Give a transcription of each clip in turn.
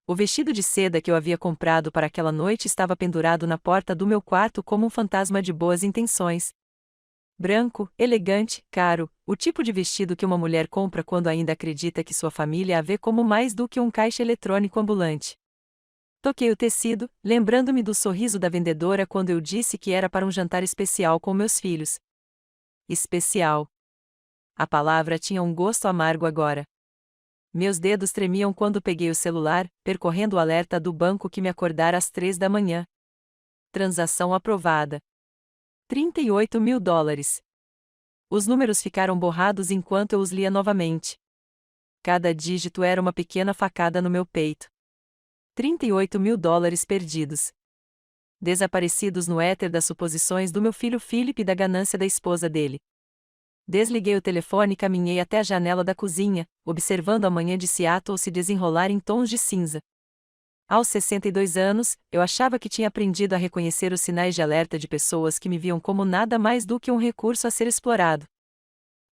O vestido de seda que eu havia comprado para aquela noite estava pendurado na porta do meu quarto como um fantasma de boas intenções. Branco, elegante, caro, o tipo de vestido que uma mulher compra quando ainda acredita que sua família a vê como mais do que um caixa eletrônico ambulante. Toquei o tecido, lembrando-me do sorriso da vendedora quando eu disse que era para um jantar especial com meus filhos. Especial. A palavra tinha um gosto amargo agora. Meus dedos tremiam quando peguei o celular, percorrendo o alerta do banco que me acordara às 3 da manhã. Transação aprovada. $38.000. Os números ficaram borrados enquanto eu os lia novamente. Cada dígito era uma pequena facada no meu peito. $38.000 perdidos. Desaparecidos no éter das suposições do meu filho Philip e da ganância da esposa dele. Desliguei o telefone e caminhei até a janela da cozinha, observando a manhã de Seattle se desenrolar em tons de cinza. Aos 62 anos, eu achava que tinha aprendido a reconhecer os sinais de alerta de pessoas que me viam como nada mais do que um recurso a ser explorado.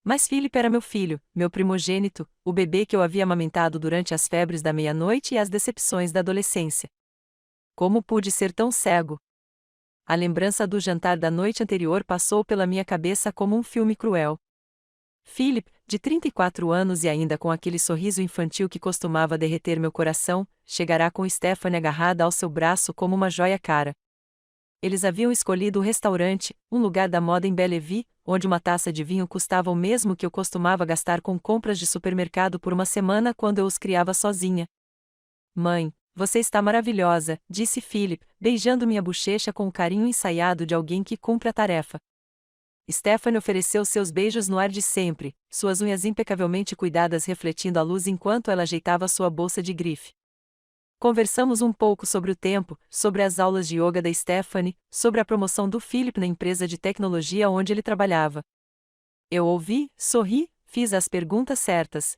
Mas Philip era meu filho, meu primogênito, o bebê que eu havia amamentado durante as febres da meia-noite e as decepções da adolescência. Como pude ser tão cego? A lembrança do jantar da noite anterior passou pela minha cabeça como um filme cruel. Philip, de 34 anos e ainda com aquele sorriso infantil que costumava derreter meu coração, chegará com Stephanie agarrada ao seu braço como uma joia cara. Eles haviam escolhido o restaurante, um lugar da moda em Bellevue, onde uma taça de vinho custava o mesmo que eu costumava gastar com compras de supermercado por uma semana quando eu os criava sozinha. Mãe, você está maravilhosa, disse Philip, beijando minha bochecha com o carinho ensaiado de alguém que cumpre a tarefa. Stephanie ofereceu seus beijos no ar de sempre, suas unhas impecavelmente cuidadas refletindo a luz enquanto ela ajeitava sua bolsa de grife. Conversamos um pouco sobre o tempo, sobre as aulas de yoga da Stephanie, sobre a promoção do Philip na empresa de tecnologia onde ele trabalhava. Eu ouvi, sorri, fiz as perguntas certas.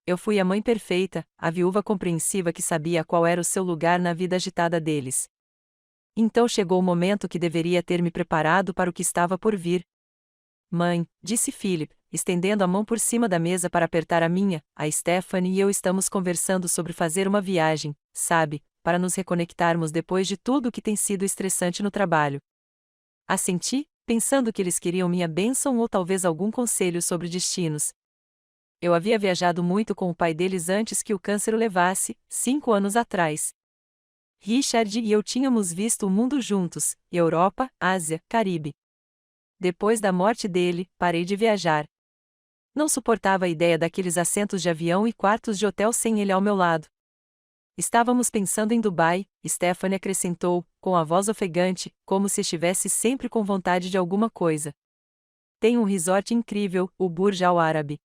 Eu fui a mãe perfeita, a viúva compreensiva que sabia qual era o seu lugar na vida agitada deles. Então chegou o momento que deveria ter me preparado para o que estava por vir. Mãe, disse Philip, estendendo a mão por cima da mesa para apertar a minha, a Stephanie e eu estamos conversando sobre fazer uma viagem, sabe, para nos reconectarmos depois de tudo o que tem sido estressante no trabalho. Assenti, pensando que eles queriam minha bênção ou talvez algum conselho sobre destinos. Eu havia viajado muito com o pai deles antes que o câncer o levasse, 5 anos atrás. Richard e eu tínhamos visto o mundo juntos, Europa, Ásia, Caribe. Depois da morte dele, parei de viajar. Não suportava a ideia daqueles assentos de avião e quartos de hotel sem ele ao meu lado. Estávamos pensando em Dubai, Stephanie acrescentou, com a voz ofegante, como se estivesse sempre com vontade de alguma coisa. Tem um resort incrível, o Burj Al Arab.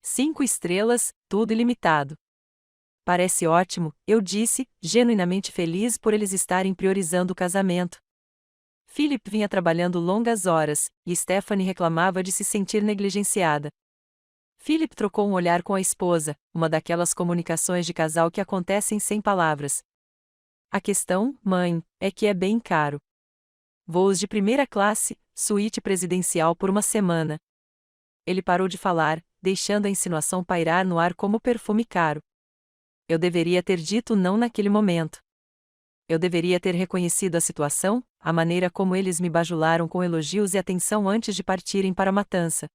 5 estrelas, tudo ilimitado. Parece ótimo, eu disse, genuinamente feliz por eles estarem priorizando o casamento. Philip vinha trabalhando longas horas, e Stephanie reclamava de se sentir negligenciada. Philip trocou um olhar com a esposa, uma daquelas comunicações de casal que acontecem sem palavras. A questão, mãe, é que é bem caro. Voos de primeira classe, suíte presidencial por uma semana. Ele parou de falar, deixando a insinuação pairar no ar como perfume caro. Eu deveria ter dito não naquele momento. Eu deveria ter reconhecido a situação, a maneira como eles me bajularam com elogios e atenção antes de partirem para a matança.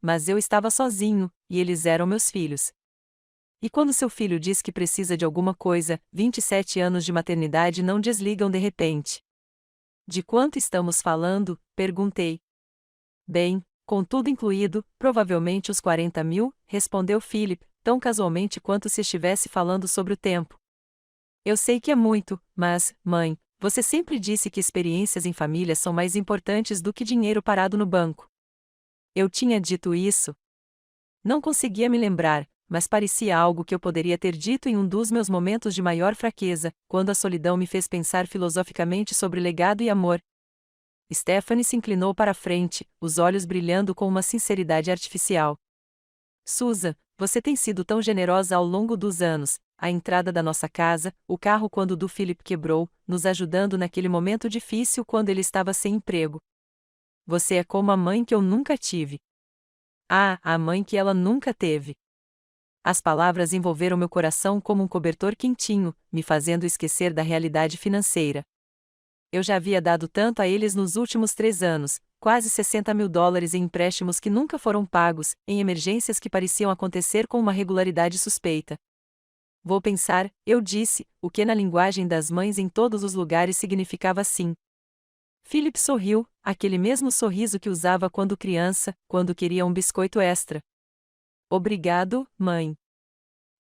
Mas eu estava sozinho, e eles eram meus filhos. E quando seu filho diz que precisa de alguma coisa, 27 anos de maternidade não desligam de repente. De quanto estamos falando? Perguntei. Bem, com tudo incluído, provavelmente os 40.000, respondeu Philip, tão casualmente quanto se estivesse falando sobre o tempo. Eu sei que é muito, mas, mãe, você sempre disse que experiências em família são mais importantes do que dinheiro parado no banco. Eu tinha dito isso? Não conseguia me lembrar, mas parecia algo que eu poderia ter dito em um dos meus momentos de maior fraqueza, quando a solidão me fez pensar filosoficamente sobre legado e amor. Stephanie se inclinou para a frente, os olhos brilhando com uma sinceridade artificial. Susan, você tem sido tão generosa ao longo dos anos, a entrada da nossa casa, o carro quando o do Philip quebrou, nos ajudando naquele momento difícil quando ele estava sem emprego. Você é como a mãe que eu nunca tive. Ah, a mãe que ela nunca teve. As palavras envolveram meu coração como um cobertor quentinho, me fazendo esquecer da realidade financeira. Eu já havia dado tanto a eles nos últimos 3 anos, quase $60.000 em empréstimos que nunca foram pagos, em emergências que pareciam acontecer com uma regularidade suspeita. Vou pensar, eu disse, o que na linguagem das mães em todos os lugares significava sim. Philip sorriu, aquele mesmo sorriso que usava quando criança, quando queria um biscoito extra. Obrigado, mãe.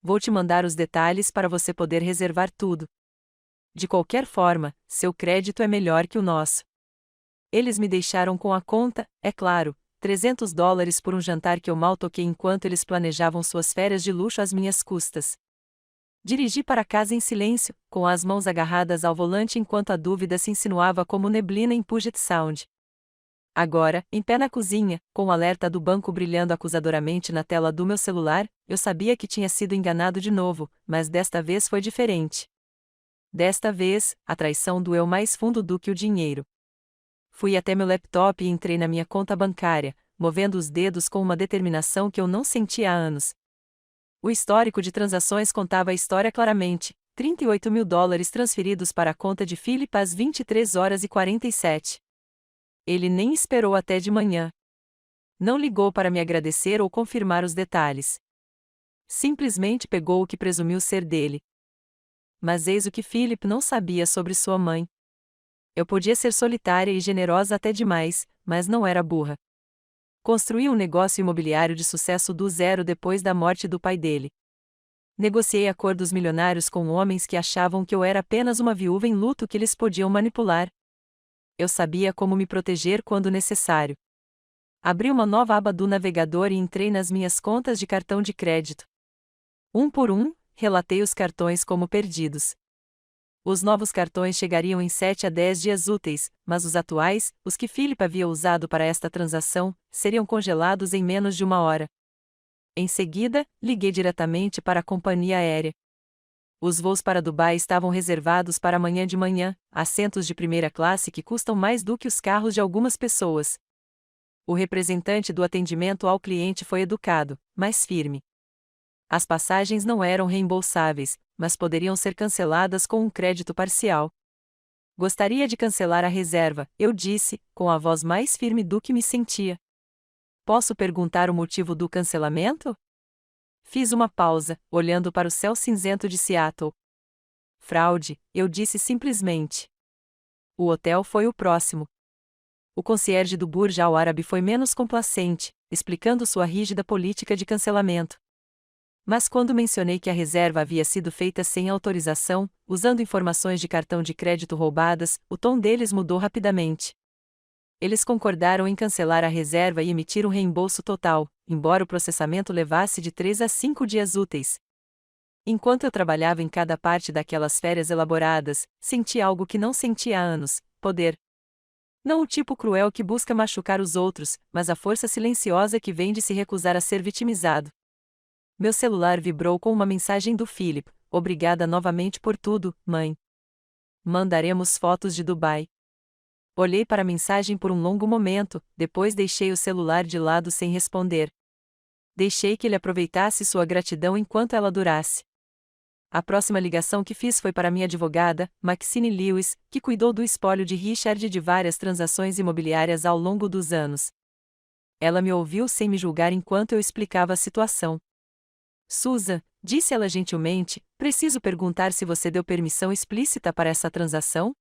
Vou te mandar os detalhes para você poder reservar tudo. De qualquer forma, seu crédito é melhor que o nosso. Eles me deixaram com a conta, é claro, $300 por um jantar que eu mal toquei enquanto eles planejavam suas férias de luxo às minhas custas. Dirigi para casa em silêncio, com as mãos agarradas ao volante enquanto a dúvida se insinuava como neblina em Puget Sound. Agora, em pé na cozinha, com o alerta do banco brilhando acusadoramente na tela do meu celular, eu sabia que tinha sido enganado de novo, mas desta vez foi diferente. Desta vez, a traição doeu mais fundo do que o dinheiro. Fui até meu laptop e entrei na minha conta bancária, movendo os dedos com uma determinação que eu não sentia há anos. O histórico de transações contava a história claramente: $38.000 transferidos para a conta de Philip às 23h47. Ele nem esperou até de manhã. Não ligou para me agradecer ou confirmar os detalhes. Simplesmente pegou o que presumiu ser dele. Mas eis o que Philip não sabia sobre sua mãe. Eu podia ser solitária e generosa até demais, mas não era burra. Construí um negócio imobiliário de sucesso do zero depois da morte do pai dele. Negociei acordos milionários com homens que achavam que eu era apenas uma viúva em luto que eles podiam manipular. Eu sabia como me proteger quando necessário. Abri uma nova aba do navegador e entrei nas minhas contas de cartão de crédito. Um por um, relatei os cartões como perdidos. Os novos cartões chegariam em 7 a 10 dias úteis, mas os atuais, os que Philip havia usado para esta transação, seriam congelados em menos de 1 hora. Em seguida, liguei diretamente para a companhia aérea. Os voos para Dubai estavam reservados para amanhã de manhã, assentos de primeira classe que custam mais do que os carros de algumas pessoas. O representante do atendimento ao cliente foi educado, mas firme. As passagens não eram reembolsáveis, mas poderiam ser canceladas com um crédito parcial. Gostaria de cancelar a reserva, eu disse, com a voz mais firme do que me sentia. Posso perguntar o motivo do cancelamento? Fiz uma pausa, olhando para o céu cinzento de Seattle. Fraude, eu disse simplesmente. O hotel foi o próximo. O concierge do Burj Al Arab foi menos complacente, explicando sua rígida política de cancelamento. Mas quando mencionei que a reserva havia sido feita sem autorização, usando informações de cartão de crédito roubadas, o tom deles mudou rapidamente. Eles concordaram em cancelar a reserva e emitir um reembolso total, embora o processamento levasse de 3 a 5 dias úteis. Enquanto eu trabalhava em cada parte daquelas férias elaboradas, senti algo que não sentia há anos: poder. Não o tipo cruel que busca machucar os outros, mas a força silenciosa que vem de se recusar a ser vitimizado. Meu celular vibrou com uma mensagem do Philip: obrigada novamente por tudo, mãe. Mandaremos fotos de Dubai. Olhei para a mensagem por um longo momento, depois deixei o celular de lado sem responder. Deixei que ele aproveitasse sua gratidão enquanto ela durasse. A próxima ligação que fiz foi para minha advogada, Maxine Lewis, que cuidou do espólio de Richard e de várias transações imobiliárias ao longo dos anos. Ela me ouviu sem me julgar enquanto eu explicava a situação. Susan, disse ela gentilmente, preciso perguntar se você deu permissão explícita para essa transação?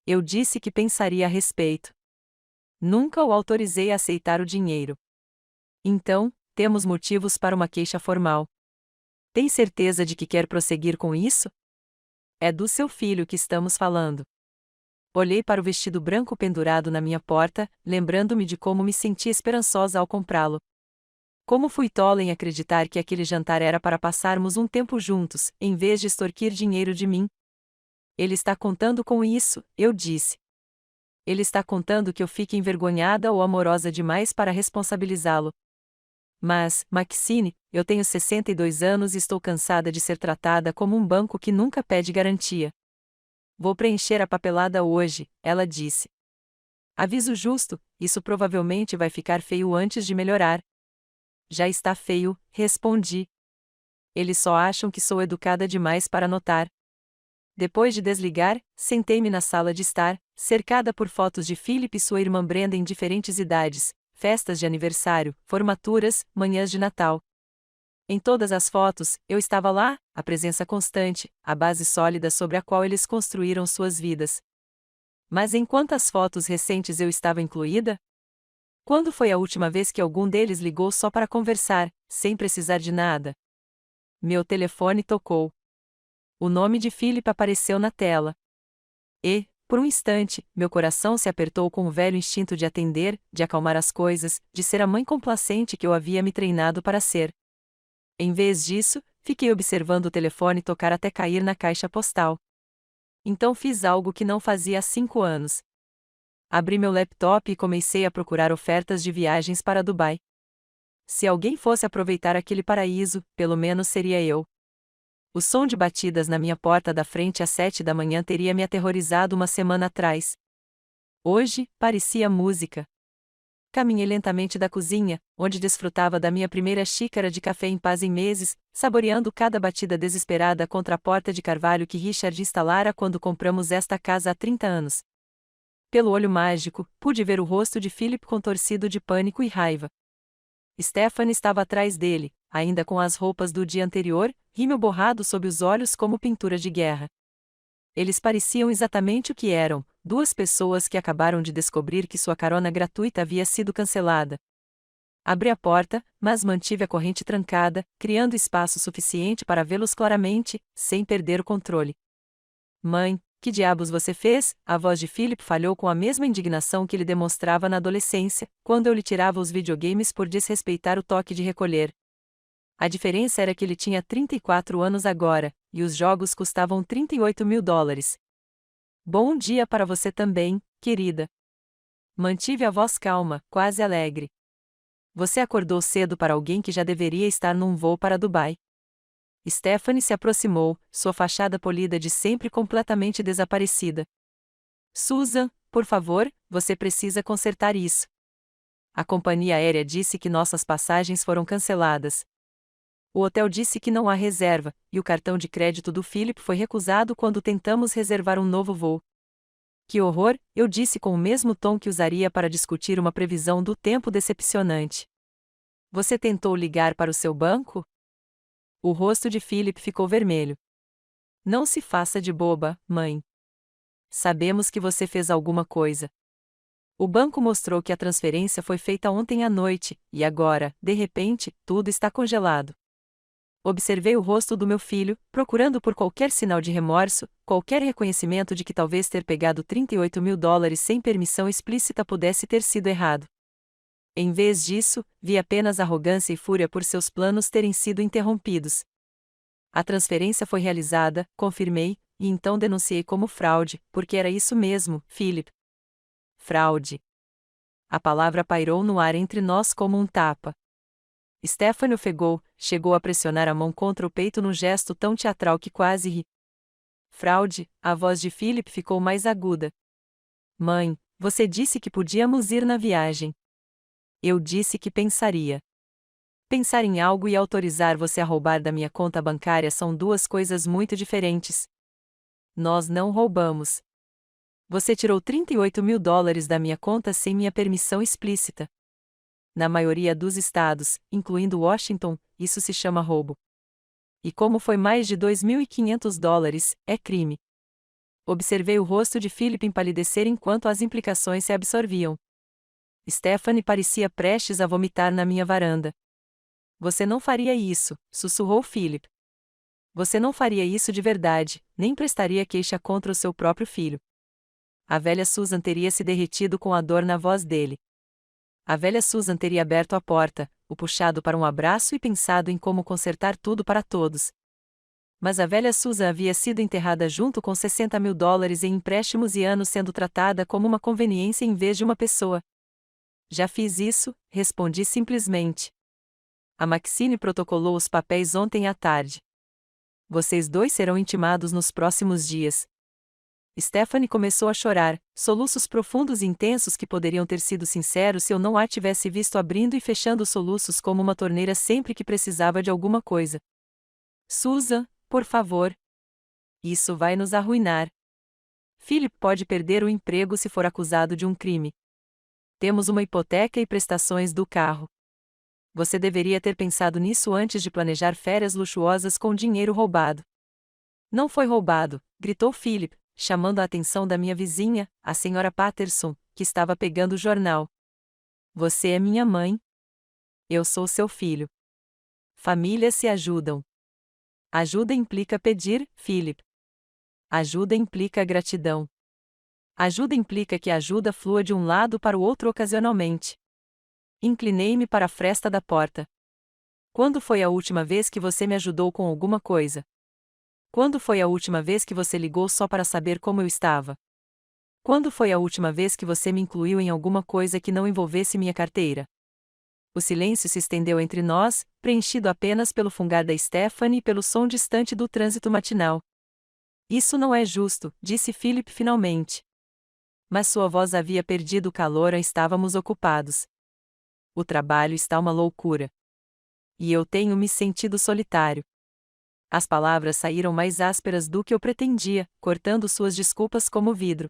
Eu disse que pensaria a respeito. Nunca o autorizei a aceitar o dinheiro. Então, temos motivos para uma queixa formal. Tem certeza de que quer prosseguir com isso? É do seu filho que estamos falando. Olhei para o vestido branco pendurado na minha porta, lembrando-me de como me senti esperançosa ao comprá-lo. Como fui tola em acreditar que aquele jantar era para passarmos um tempo juntos, em vez de extorquir dinheiro de mim. Ele está contando com isso, eu disse. Ele está contando que eu fique envergonhada ou amorosa demais para responsabilizá-lo. Mas, Maxine, eu tenho 62 anos e estou cansada de ser tratada como um banco que nunca pede garantia. Vou preencher a papelada hoje, ela disse. Aviso justo, isso provavelmente vai ficar feio antes de melhorar. Já está feio, respondi. Eles só acham que sou educada demais para notar. Depois de desligar, sentei-me na sala de estar, cercada por fotos de Philip e sua irmã Brenda em diferentes idades, festas de aniversário, formaturas, manhãs de Natal. Em todas as fotos, eu estava lá, a presença constante, a base sólida sobre a qual eles construíram suas vidas. Mas em quantas fotos recentes eu estava incluída? Quando foi a última vez que algum deles ligou só para conversar, sem precisar de nada? Meu telefone tocou. O nome de Philip apareceu na tela. E, por um instante, meu coração se apertou com o velho instinto de atender, de acalmar as coisas, de ser a mãe complacente que eu havia me treinado para ser. Em vez disso, fiquei observando o telefone tocar até cair na caixa postal. Então fiz algo que não fazia há 5 anos. Abri meu laptop e comecei a procurar ofertas de viagens para Dubai. Se alguém fosse aproveitar aquele paraíso, pelo menos seria eu. O som de batidas na minha porta da frente às 7 da manhã teria me aterrorizado uma semana atrás. Hoje, parecia música. Caminhei lentamente da cozinha, onde desfrutava da minha primeira xícara de café em paz em meses, saboreando cada batida desesperada contra a porta de carvalho que Richard instalara quando compramos esta casa há 30 anos. Pelo olho mágico, pude ver o rosto de Philip contorcido de pânico e raiva. Stephanie estava atrás dele, ainda com as roupas do dia anterior, rímel borrado sob os olhos como pintura de guerra. Eles pareciam exatamente o que eram, duas pessoas que acabaram de descobrir que sua carona gratuita havia sido cancelada. Abri a porta, mas mantive a corrente trancada, criando espaço suficiente para vê-los claramente, sem perder o controle. Mãe, que diabos você fez? A voz de Philip falhou com a mesma indignação que ele demonstrava na adolescência, quando eu lhe tirava os videogames por desrespeitar o toque de recolher. A diferença era que ele tinha 34 anos agora, e os jogos custavam $38.000. Bom dia para você também, querida. Mantive a voz calma, quase alegre. Você acordou cedo para alguém que já deveria estar num voo para Dubai. Stephanie se aproximou, sua fachada polida de sempre completamente desaparecida. Susan, por favor, você precisa consertar isso. A companhia aérea disse que nossas passagens foram canceladas. O hotel disse que não há reserva, e o cartão de crédito do Philip foi recusado quando tentamos reservar um novo voo. Que horror, eu disse com o mesmo tom que usaria para discutir uma previsão do tempo decepcionante. Você tentou ligar para o seu banco? O rosto de Philip ficou vermelho. Não se faça de boba, mãe. Sabemos que você fez alguma coisa. O banco mostrou que a transferência foi feita ontem à noite, e agora, de repente, tudo está congelado. Observei o rosto do meu filho, procurando por qualquer sinal de remorso, qualquer reconhecimento de que talvez ter pegado $38.000 sem permissão explícita pudesse ter sido errado. Em vez disso, vi apenas arrogância e fúria por seus planos terem sido interrompidos. A transferência foi realizada, confirmei, e então denunciei como fraude, porque era isso mesmo, Philip. Fraude. A palavra pairou no ar entre nós como um tapa. Stephanie ofegou, chegou a pressionar a mão contra o peito num gesto tão teatral que quase ri. Fraude, a voz de Philip ficou mais aguda. Mãe, você disse que podíamos ir na viagem. Eu disse que pensaria. Pensar em algo e autorizar você a roubar da minha conta bancária são duas coisas muito diferentes. Nós não roubamos. Você tirou $38.000 da minha conta sem minha permissão explícita. Na maioria dos estados, incluindo Washington, isso se chama roubo. E como foi mais de $2.500, é crime. Observei o rosto de Philip empalidecer enquanto as implicações se absorviam. Stephanie parecia prestes a vomitar na minha varanda. Você não faria isso, sussurrou Philip. Você não faria isso de verdade, nem prestaria queixa contra o seu próprio filho. A velha Susan teria se derretido com a dor na voz dele. A velha Susan teria aberto a porta, o puxado para um abraço e pensado em como consertar tudo para todos. Mas a velha Susan havia sido enterrada junto com $60.000 em empréstimos e anos sendo tratada como uma conveniência em vez de uma pessoa. Já fiz isso, respondi simplesmente. A Maxine protocolou os papéis ontem à tarde. Vocês dois serão intimados nos próximos dias. Stephanie começou a chorar, soluços profundos e intensos que poderiam ter sido sinceros se eu não a tivesse visto abrindo e fechando os soluços como uma torneira sempre que precisava de alguma coisa. Susan, por favor. Isso vai nos arruinar. Philip pode perder o emprego se for acusado de um crime. Temos uma hipoteca e prestações do carro. Você deveria ter pensado nisso antes de planejar férias luxuosas com dinheiro roubado. Não foi roubado, gritou Philip, chamando a atenção da minha vizinha, a senhora Patterson, que estava pegando o jornal. Você é minha mãe. Eu sou seu filho. Famílias se ajudam. Ajuda implica pedir, Philip. Ajuda implica gratidão. Ajuda implica que a ajuda flua de um lado para o outro ocasionalmente. Inclinei-me para a fresta da porta. Quando foi a última vez que você me ajudou com alguma coisa? Quando foi a última vez que você ligou só para saber como eu estava? Quando foi a última vez que você me incluiu em alguma coisa que não envolvesse minha carteira? O silêncio se estendeu entre nós, preenchido apenas pelo fungar da Stephanie e pelo som distante do trânsito matinal. Isso não é justo, disse Philip finalmente. Mas sua voz havia perdido o calor e estávamos ocupados. O trabalho está uma loucura. E eu tenho me sentido solitário. As palavras saíram mais ásperas do que eu pretendia, cortando suas desculpas como vidro.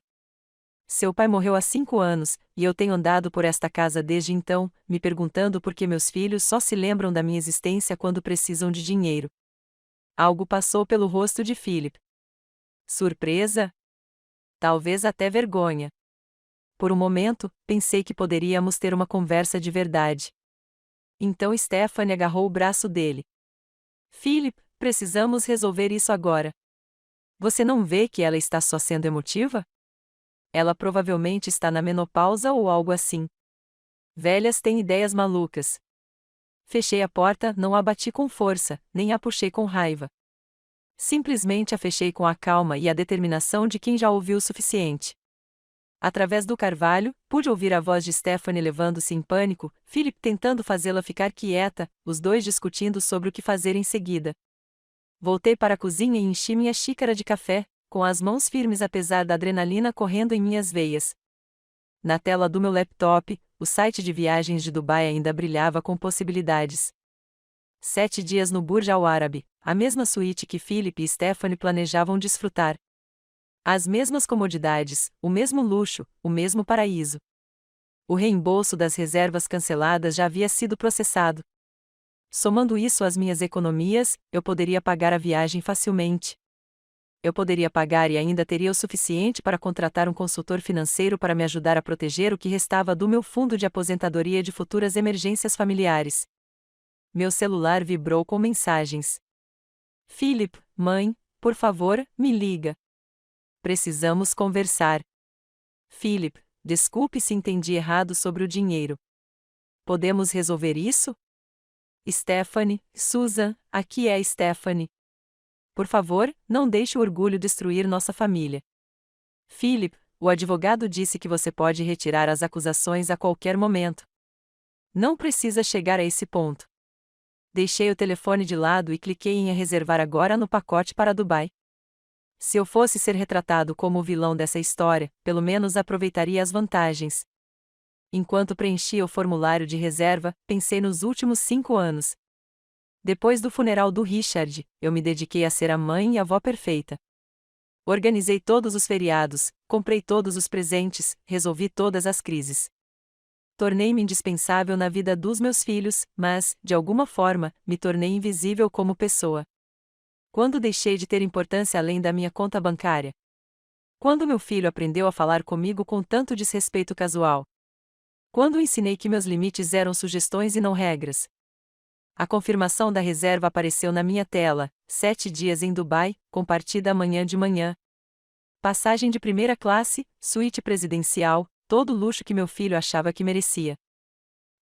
Seu pai morreu há 5 anos, e eu tenho andado por esta casa desde então, me perguntando por que meus filhos só se lembram da minha existência quando precisam de dinheiro. Algo passou pelo rosto de Philip. Surpresa? Talvez até vergonha. Por um momento, pensei que poderíamos ter uma conversa de verdade. Então Stephanie agarrou o braço dele. Philip, precisamos resolver isso agora. Você não vê que ela está só sendo emotiva? Ela provavelmente está na menopausa ou algo assim. Velhas têm ideias malucas. Fechei a porta, não a bati com força, nem a puxei com raiva. Simplesmente a fechei com a calma e a determinação de quem já ouviu o suficiente. Através do carvalho, pude ouvir a voz de Stephanie levando-se em pânico, Philip tentando fazê-la ficar quieta, os dois discutindo sobre o que fazer em seguida. Voltei para a cozinha e enchi minha xícara de café, com as mãos firmes apesar da adrenalina correndo em minhas veias. Na tela do meu laptop, o site de viagens de Dubai ainda brilhava com possibilidades. 7 dias no Burj Al Arab, a mesma suíte que Philip e Stephanie planejavam desfrutar. As mesmas comodidades, o mesmo luxo, o mesmo paraíso. O reembolso das reservas canceladas já havia sido processado. Somando isso às minhas economias, eu poderia pagar a viagem facilmente. Eu poderia pagar e ainda teria o suficiente para contratar um consultor financeiro para me ajudar a proteger o que restava do meu fundo de aposentadoria de futuras emergências familiares. Meu celular vibrou com mensagens. Philip, mãe, por favor, me liga. Precisamos conversar. Philip, desculpe se entendi errado sobre o dinheiro. Podemos resolver isso? Stephanie, Susan, aqui é a Stephanie. Por favor, não deixe o orgulho destruir nossa família. Philip, o advogado disse que você pode retirar as acusações a qualquer momento. Não precisa chegar a esse ponto. Deixei o telefone de lado e cliquei em reservar agora no pacote para Dubai. Se eu fosse ser retratado como o vilão dessa história, pelo menos aproveitaria as vantagens. Enquanto preenchia o formulário de reserva, pensei nos últimos 5 anos. Depois do funeral do Richard, eu me dediquei a ser a mãe e avó perfeita. Organizei todos os feriados, comprei todos os presentes, resolvi todas as crises. Tornei-me indispensável na vida dos meus filhos, mas, de alguma forma, me tornei invisível como pessoa. Quando deixei de ter importância além da minha conta bancária? Quando meu filho aprendeu a falar comigo com tanto desrespeito casual? Quando ensinei que meus limites eram sugestões e não regras? A confirmação da reserva apareceu na minha tela, 7 dias em Dubai, com partida amanhã de manhã. Passagem de primeira classe, suíte presidencial, todo o luxo que meu filho achava que merecia.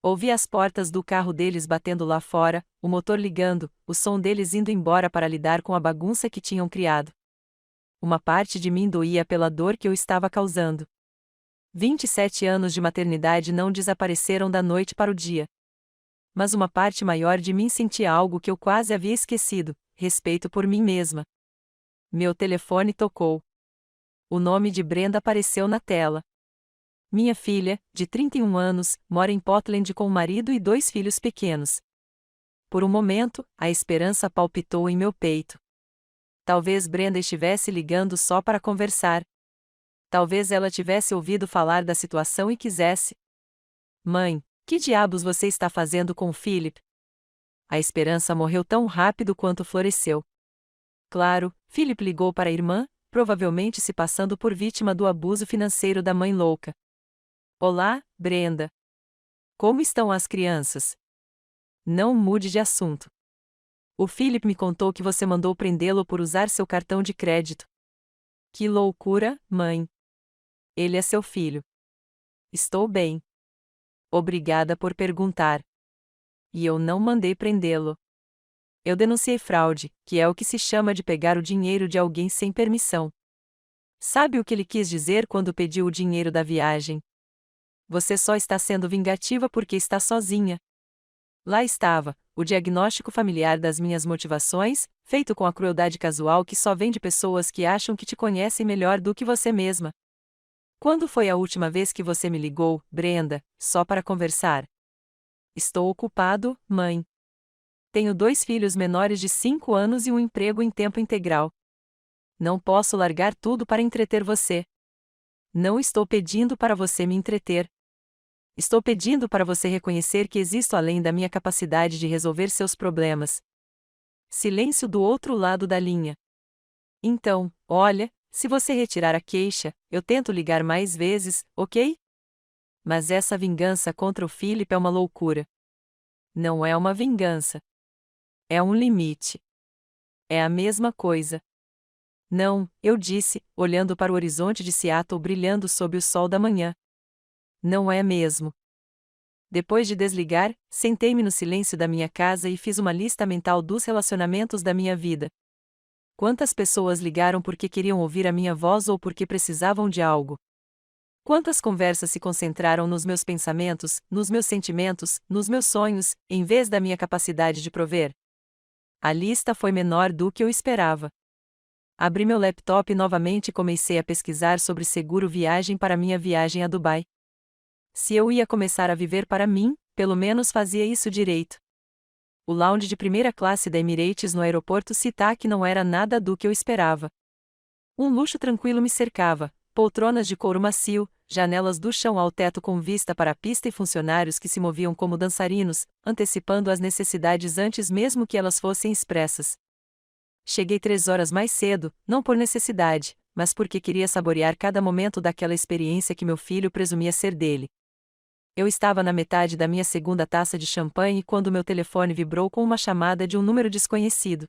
Ouvi as portas do carro deles batendo lá fora, o motor ligando, o som deles indo embora para lidar com a bagunça que tinham criado. Uma parte de mim doía pela dor que eu estava causando. 27 anos de maternidade não desapareceram da noite para o dia. Mas uma parte maior de mim sentia algo que eu quase havia esquecido: respeito por mim mesma. Meu telefone tocou. O nome de Brenda apareceu na tela. Minha filha, de 31 anos, mora em Portland com o marido e 2 filhos pequenos. Por um momento, a esperança palpitou em meu peito. Talvez Brenda estivesse ligando só para conversar. Talvez ela tivesse ouvido falar da situação e quisesse. Mãe, que diabos você está fazendo com o Philip? A esperança morreu tão rápido quanto floresceu. Claro, Philip ligou para a irmã, provavelmente se passando por vítima do abuso financeiro da mãe louca. Olá, Brenda. Como estão as crianças? Não mude de assunto. O Philip me contou que você mandou prendê-lo por usar seu cartão de crédito. Que loucura, mãe. Ele é seu filho. Estou bem. Obrigada por perguntar. E eu não mandei prendê-lo. Eu denunciei fraude, que é o que se chama de pegar o dinheiro de alguém sem permissão. Sabe o que ele quis dizer quando pediu o dinheiro da viagem? Você só está sendo vingativa porque está sozinha. Lá estava, o diagnóstico familiar das minhas motivações, feito com a crueldade casual que só vem de pessoas que acham que te conhecem melhor do que você mesma. Quando foi a última vez que você me ligou, Brenda, só para conversar? Estou ocupado, mãe. Tenho 2 filhos menores de 5 anos e um emprego em tempo integral. Não posso largar tudo para entreter você. Não estou pedindo para você me entreter. Estou pedindo para você reconhecer que existo além da minha capacidade de resolver seus problemas. Silêncio do outro lado da linha. Então, olha, se você retirar a queixa, eu tento ligar mais vezes, ok? Mas essa vingança contra o Philip é uma loucura. Não é uma vingança. É um limite. É a mesma coisa. Não, eu disse, olhando para o horizonte de Seattle brilhando sob o sol da manhã. Não é mesmo. Depois de desligar, sentei-me no silêncio da minha casa e fiz uma lista mental dos relacionamentos da minha vida. Quantas pessoas ligaram porque queriam ouvir a minha voz ou porque precisavam de algo? Quantas conversas se concentraram nos meus pensamentos, nos meus sentimentos, nos meus sonhos, em vez da minha capacidade de prover? A lista foi menor do que eu esperava. Abri meu laptop novamente e comecei a pesquisar sobre seguro viagem para minha viagem a Dubai. Se eu ia começar a viver para mim, pelo menos fazia isso direito. O lounge de primeira classe da Emirates no aeroporto Sitak não era nada do que eu esperava. Um luxo tranquilo me cercava, poltronas de couro macio, janelas do chão ao teto com vista para a pista e funcionários que se moviam como dançarinos, antecipando as necessidades antes mesmo que elas fossem expressas. Cheguei 3 horas mais cedo, não por necessidade, mas porque queria saborear cada momento daquela experiência que meu filho presumia ser dele. Eu estava na metade da minha segunda taça de champanhe quando meu telefone vibrou com uma chamada de um número desconhecido.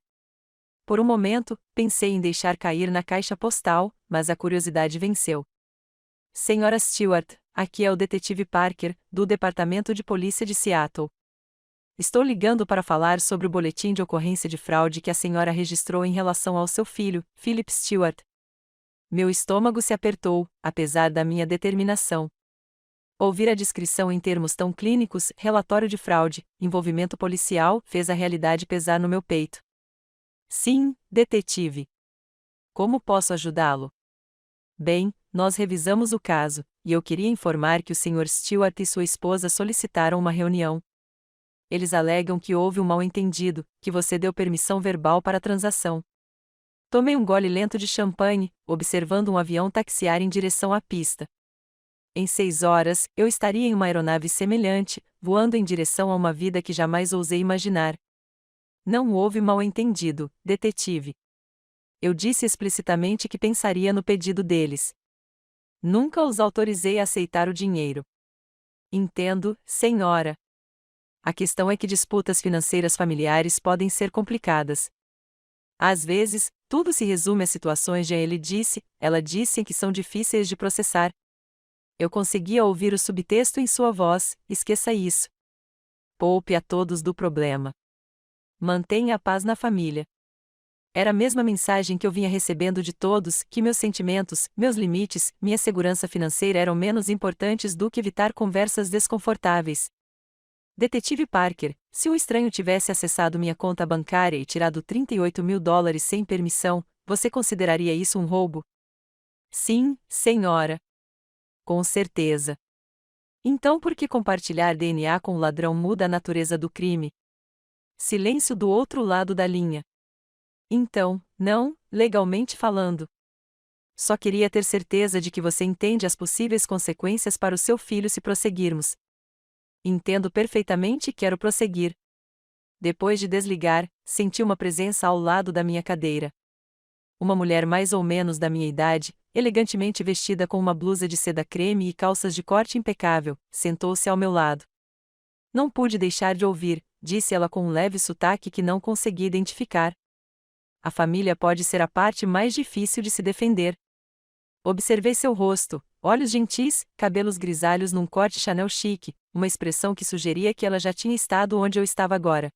Por um momento, pensei em deixar cair na caixa postal, mas a curiosidade venceu. Senhora Stewart, aqui é o detetive Parker, do Departamento de Polícia de Seattle. Estou ligando para falar sobre o boletim de ocorrência de fraude que a senhora registrou em relação ao seu filho, Philip Stewart. Meu estômago se apertou, apesar da minha determinação. Ouvir a descrição em termos tão clínicos, relatório de fraude, envolvimento policial, fez a realidade pesar no meu peito. Sim, detetive. Como posso ajudá-lo? Bem, nós revisamos o caso, e eu queria informar que o Sr. Stewart e sua esposa solicitaram uma reunião. Eles alegam que houve um mal-entendido, que você deu permissão verbal para a transação. Tomei um gole lento de champanhe, observando um avião taxiar em direção à pista. Em 6 horas, eu estaria em uma aeronave semelhante, voando em direção a uma vida que jamais ousei imaginar. Não houve mal-entendido, detetive. Eu disse explicitamente que pensaria no pedido deles. Nunca os autorizei a aceitar o dinheiro. Entendo, senhora. A questão é que disputas financeiras familiares podem ser complicadas. Às vezes, tudo se resume a situações de ele disse, ela disse em que são difíceis de processar. Eu conseguia ouvir o subtexto em sua voz, esqueça isso. Poupe a todos do problema. Mantenha a paz na família. Era a mesma mensagem que eu vinha recebendo de todos, que meus sentimentos, meus limites, minha segurança financeira eram menos importantes do que evitar conversas desconfortáveis. Detetive Parker, se um estranho tivesse acessado minha conta bancária e tirado $38.000 sem permissão, você consideraria isso um roubo? Sim, senhora. Com certeza. Então por que compartilhar DNA com o ladrão muda a natureza do crime? Silêncio do outro lado da linha. Então, não, legalmente falando. Só queria ter certeza de que você entende as possíveis consequências para o seu filho se prosseguirmos. Entendo perfeitamente e quero prosseguir. Depois de desligar, senti uma presença ao lado da minha cadeira. Uma mulher mais ou menos da minha idade, elegantemente vestida com uma blusa de seda creme e calças de corte impecável, sentou-se ao meu lado. Não pude deixar de ouvir, disse ela com um leve sotaque que não consegui identificar. A família pode ser a parte mais difícil de se defender. Observei seu rosto, olhos gentis, cabelos grisalhos num corte Chanel chique, uma expressão que sugeria que ela já tinha estado onde eu estava agora.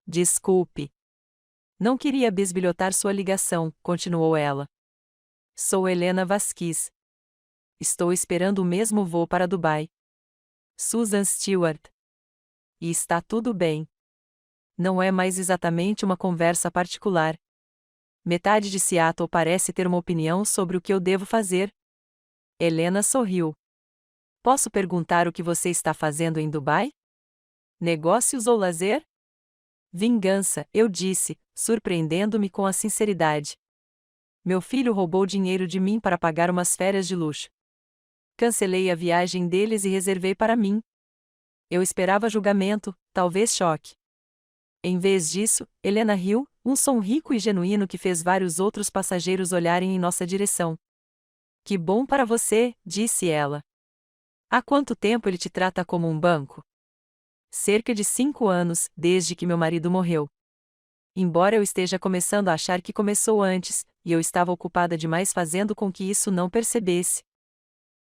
Desculpe. Não queria bisbilhotar sua ligação, continuou ela. Sou Helena Vasquez. Estou esperando o mesmo voo para Dubai. Susan Stewart. E está tudo bem. Não é mais exatamente uma conversa particular. Metade de Seattle parece ter uma opinião sobre o que eu devo fazer. Helena sorriu. Posso perguntar o que você está fazendo em Dubai? Negócios ou lazer? Vingança, eu disse, surpreendendo-me com a sinceridade. Meu filho roubou dinheiro de mim para pagar umas férias de luxo. Cancelei a viagem deles e reservei para mim. Eu esperava julgamento, talvez choque. Em vez disso, Helena riu, um som rico e genuíno que fez vários outros passageiros olharem em nossa direção. Que bom para você, disse ela. Há quanto tempo ele te trata como um banco? Cerca de 5 anos, desde que meu marido morreu. Embora eu esteja começando a achar que começou antes, e eu estava ocupada demais fazendo com que isso não percebesse.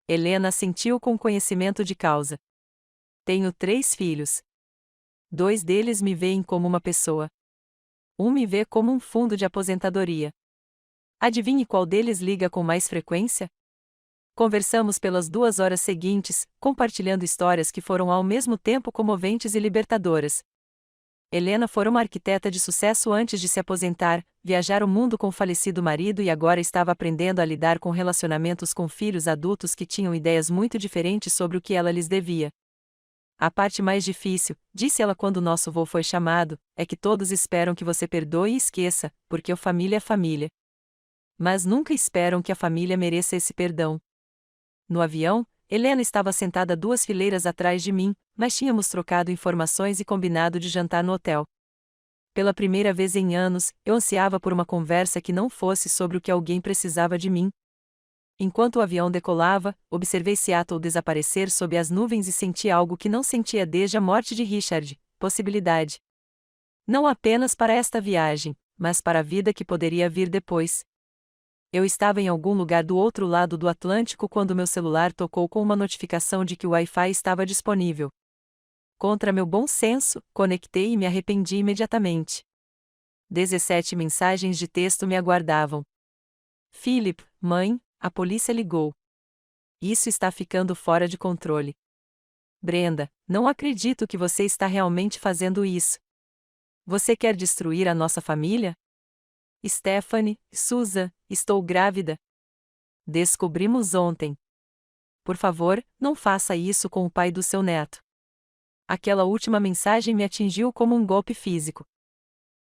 Helena assentiu com conhecimento de causa. Tenho 3 filhos. 2 deles me veem como uma pessoa. Um me vê como um fundo de aposentadoria. Adivinhe qual deles liga com mais frequência? Conversamos pelas 2 horas seguintes, compartilhando histórias que foram ao mesmo tempo comoventes e libertadoras. Helena fora uma arquiteta de sucesso antes de se aposentar, viajar o mundo com o falecido marido e agora estava aprendendo a lidar com relacionamentos com filhos adultos que tinham ideias muito diferentes sobre o que ela lhes devia. A parte mais difícil, disse ela quando nosso voo foi chamado, é que todos esperam que você perdoe e esqueça, porque a família é família. Mas nunca esperam que a família mereça esse perdão. No avião, Helena estava sentada 2 fileiras atrás de mim, mas tínhamos trocado informações e combinado de jantar no hotel. Pela primeira vez em anos, eu ansiava por uma conversa que não fosse sobre o que alguém precisava de mim. Enquanto o avião decolava, observei Seattle desaparecer sob as nuvens e senti algo que não sentia desde a morte de Richard, possibilidade. Não apenas para esta viagem, mas para a vida que poderia vir depois. Eu estava em algum lugar do outro lado do Atlântico quando meu celular tocou com uma notificação de que o Wi-Fi estava disponível. Contra meu bom senso, conectei e me arrependi imediatamente. 17 mensagens de texto me aguardavam. Philip, mãe, a polícia ligou. Isso está ficando fora de controle. Brenda, não acredito que você está realmente fazendo isso. Você quer destruir a nossa família? Stephanie, Susan, estou grávida. Descobrimos ontem. Por favor, não faça isso com o pai do seu neto. Aquela última mensagem me atingiu como um golpe físico.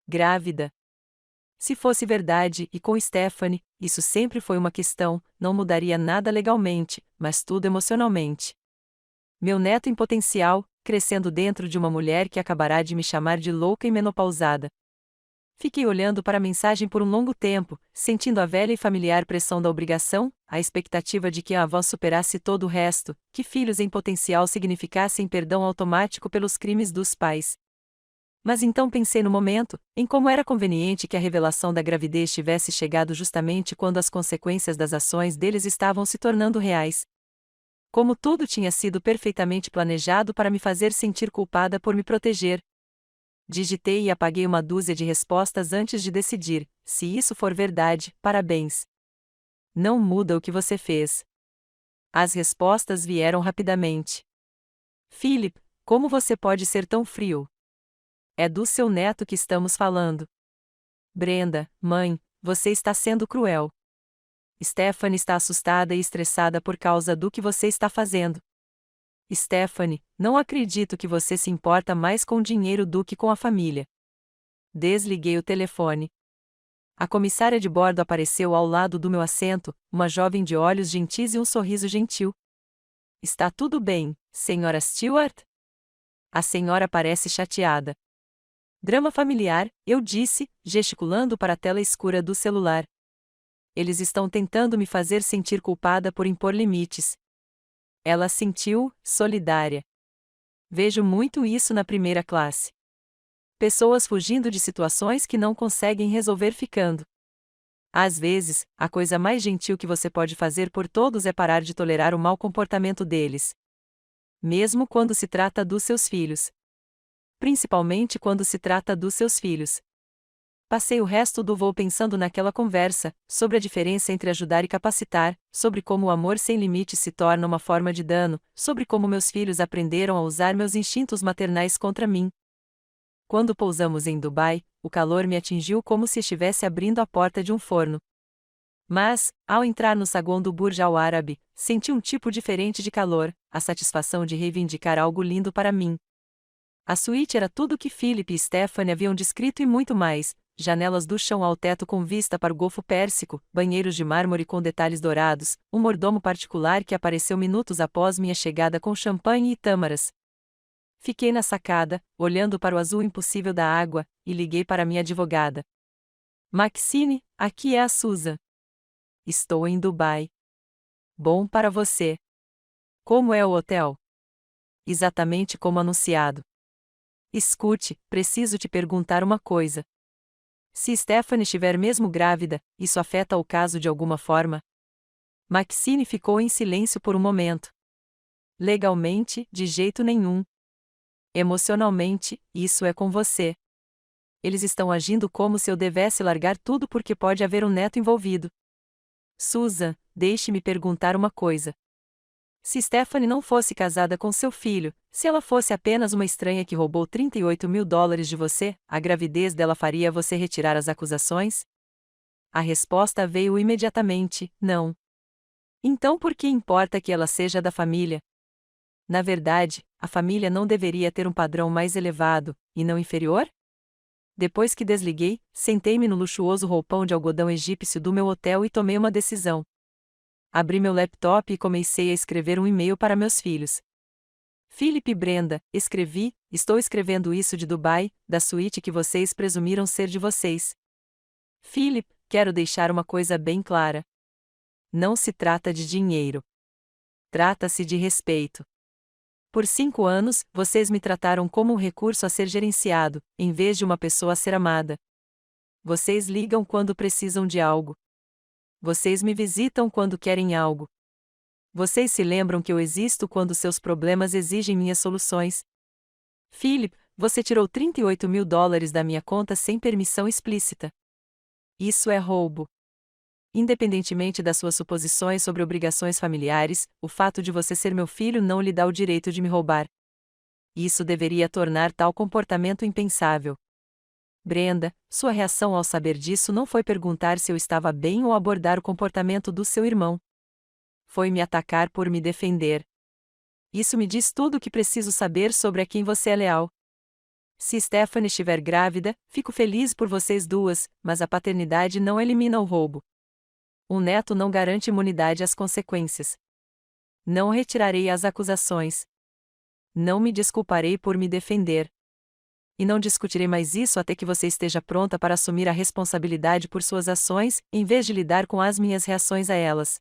Grávida. Se fosse verdade, e com Stephanie, isso sempre foi uma questão, não mudaria nada legalmente, mas tudo emocionalmente. Meu neto em potencial, crescendo dentro de uma mulher que acabará de me chamar de louca e menopausada. Fiquei olhando para a mensagem por um longo tempo, sentindo a velha e familiar pressão da obrigação, a expectativa de que a avó superasse todo o resto, que filhos em potencial significassem perdão automático pelos crimes dos pais. Mas então pensei no momento, em como era conveniente que a revelação da gravidez tivesse chegado justamente quando as consequências das ações deles estavam se tornando reais. Como tudo tinha sido perfeitamente planejado para me fazer sentir culpada por me proteger. Digitei e apaguei uma dúzia de respostas antes de decidir, se isso for verdade, parabéns. Não muda o que você fez. As respostas vieram rapidamente. Philip, como você pode ser tão frio? É do seu neto que estamos falando. Brenda, mãe, você está sendo cruel. Stephanie está assustada e estressada por causa do que você está fazendo. Stephanie, não acredito que você se importa mais com o dinheiro do que com a família. Desliguei o telefone. A comissária de bordo apareceu ao lado do meu assento, uma jovem de olhos gentis e um sorriso gentil. Está tudo bem, senhora Stewart? A senhora parece chateada. Drama familiar, eu disse, gesticulando para a tela escura do celular. Eles estão tentando me fazer sentir culpada por impor limites. Ela assentiu, solidária. Vejo muito isso na primeira classe. Pessoas fugindo de situações que não conseguem resolver ficando. Às vezes, a coisa mais gentil que você pode fazer por todos é parar de tolerar o mau comportamento deles. Mesmo quando se trata dos seus filhos. Principalmente quando se trata dos seus filhos. Passei o resto do voo pensando naquela conversa, sobre a diferença entre ajudar e capacitar, sobre como o amor sem limites se torna uma forma de dano, sobre como meus filhos aprenderam a usar meus instintos maternais contra mim. Quando pousamos em Dubai, o calor me atingiu como se estivesse abrindo a porta de um forno. Mas, ao entrar no saguão do Burj Al Arab, senti um tipo diferente de calor, a satisfação de reivindicar algo lindo para mim. A suíte era tudo o que Philip e Stephanie haviam descrito e muito mais: janelas do chão ao teto com vista para o Golfo Pérsico, banheiros de mármore com detalhes dourados, um mordomo particular que apareceu minutos após minha chegada com champanhe e tâmaras. Fiquei na sacada, olhando para o azul impossível da água, e liguei para minha advogada. Maxine, aqui é a Susan. Estou em Dubai. Bom para você. Como é o hotel? Exatamente como anunciado. Escute, preciso te perguntar uma coisa. Se Stephanie estiver mesmo grávida, isso afeta o caso de alguma forma? Maxine ficou em silêncio por um momento. Legalmente, de jeito nenhum. Emocionalmente, isso é com você. Eles estão agindo como se eu devesse largar tudo porque pode haver um neto envolvido. Susan, deixe-me perguntar uma coisa. Se Stephanie não fosse casada com seu filho, se ela fosse apenas uma estranha que roubou $38 mil de você, a gravidez dela faria você retirar as acusações? A resposta veio imediatamente: não. Então por que importa que ela seja da família? Na verdade, a família não deveria ter um padrão mais elevado, e não inferior? Depois que desliguei, sentei-me no luxuoso roupão de algodão egípcio do meu hotel e tomei uma decisão. Abri meu laptop e comecei a escrever um e-mail para meus filhos. Philip e Brenda, escrevi, estou escrevendo isso de Dubai, da suíte que vocês presumiram ser de vocês. Philip, quero deixar uma coisa bem clara. Não se trata de dinheiro. Trata-se de respeito. Por 5 anos, vocês me trataram como um recurso a ser gerenciado, em vez de uma pessoa a ser amada. Vocês ligam quando precisam de algo. Vocês me visitam quando querem algo. Vocês se lembram que eu existo quando seus problemas exigem minhas soluções. Philip, você tirou $38 mil da minha conta sem permissão explícita. Isso é roubo. Independentemente das suas suposições sobre obrigações familiares, o fato de você ser meu filho não lhe dá o direito de me roubar. Isso deveria tornar tal comportamento impensável. Brenda, sua reação ao saber disso não foi perguntar se eu estava bem ou abordar o comportamento do seu irmão. Foi me atacar por me defender. Isso me diz tudo o que preciso saber sobre a quem você é leal. Se Stephanie estiver grávida, fico feliz por vocês duas, mas a paternidade não elimina o roubo. Um neto não garante imunidade às consequências. Não retirarei as acusações. Não me desculparei por me defender. E não discutirei mais isso até que você esteja pronta para assumir a responsabilidade por suas ações, em vez de lidar com as minhas reações a elas.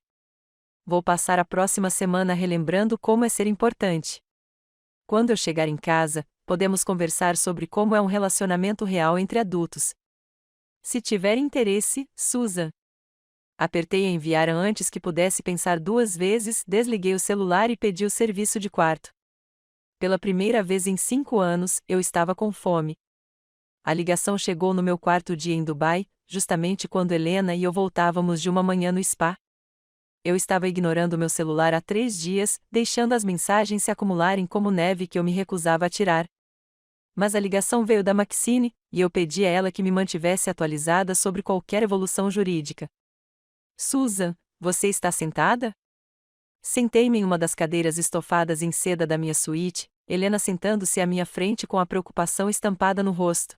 Vou passar a próxima semana relembrando como é ser importante. Quando eu chegar em casa, podemos conversar sobre como é um relacionamento real entre adultos. Se tiver interesse, Susan. Apertei em enviar antes que pudesse pensar 2 vezes, desliguei o celular e pedi o serviço de quarto. Pela primeira vez em 5 anos, eu estava com fome. A ligação chegou no meu quarto dia em Dubai, justamente quando Helena e eu voltávamos de uma manhã no spa. Eu estava ignorando meu celular há 3 dias, deixando as mensagens se acumularem como neve que eu me recusava a tirar. Mas a ligação veio da Maxine, e eu pedi a ela que me mantivesse atualizada sobre qualquer evolução jurídica. Susan, você está sentada? Sentei-me em uma das cadeiras estofadas em seda da minha suíte, Helena sentando-se à minha frente com a preocupação estampada no rosto.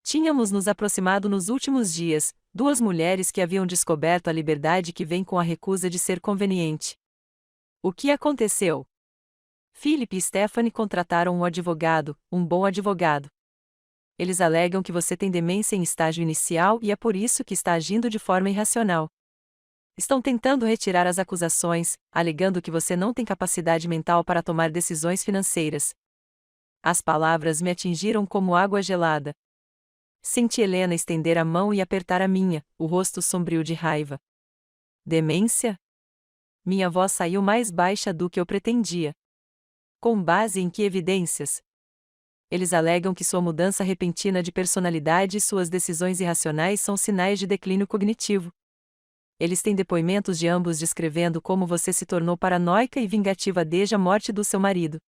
Tínhamos nos aproximado nos últimos dias, duas mulheres que haviam descoberto a liberdade que vem com a recusa de ser conveniente. O que aconteceu? Philip e Stephanie contrataram um advogado, um bom advogado. Eles alegam que você tem demência em estágio inicial e é por isso que está agindo de forma irracional. Estão tentando retirar as acusações, alegando que você não tem capacidade mental para tomar decisões financeiras. As palavras me atingiram como água gelada. Senti Helena estender a mão e apertar a minha, o rosto sombrio de raiva. Demência? Minha voz saiu mais baixa do que eu pretendia. Com base em que evidências? Eles alegam que sua mudança repentina de personalidade e suas decisões irracionais são sinais de declínio cognitivo. Eles têm depoimentos de ambos descrevendo como você se tornou paranoica e vingativa desde a morte do seu marido.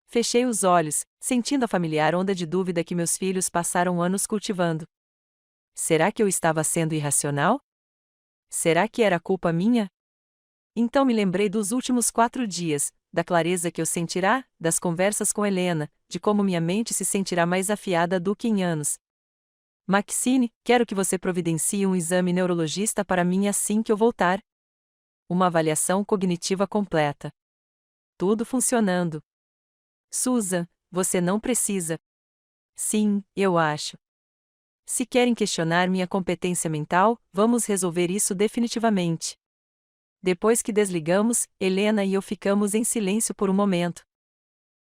Fechei os olhos, sentindo a familiar onda de dúvida que meus filhos passaram anos cultivando. Será que eu estava sendo irracional? Será que era culpa minha? Então me lembrei dos últimos 4 dias, da clareza que eu sentirá, das conversas com Helena, de como minha mente se sentirá mais afiada do que em anos. Maxine, quero que você providencie um exame neurologista para mim assim que eu voltar. Uma avaliação cognitiva completa. Tudo funcionando. Susan, você não precisa. Sim, eu acho. Se querem questionar minha competência mental, vamos resolver isso definitivamente. Depois que desligamos, Helena e eu ficamos em silêncio por um momento.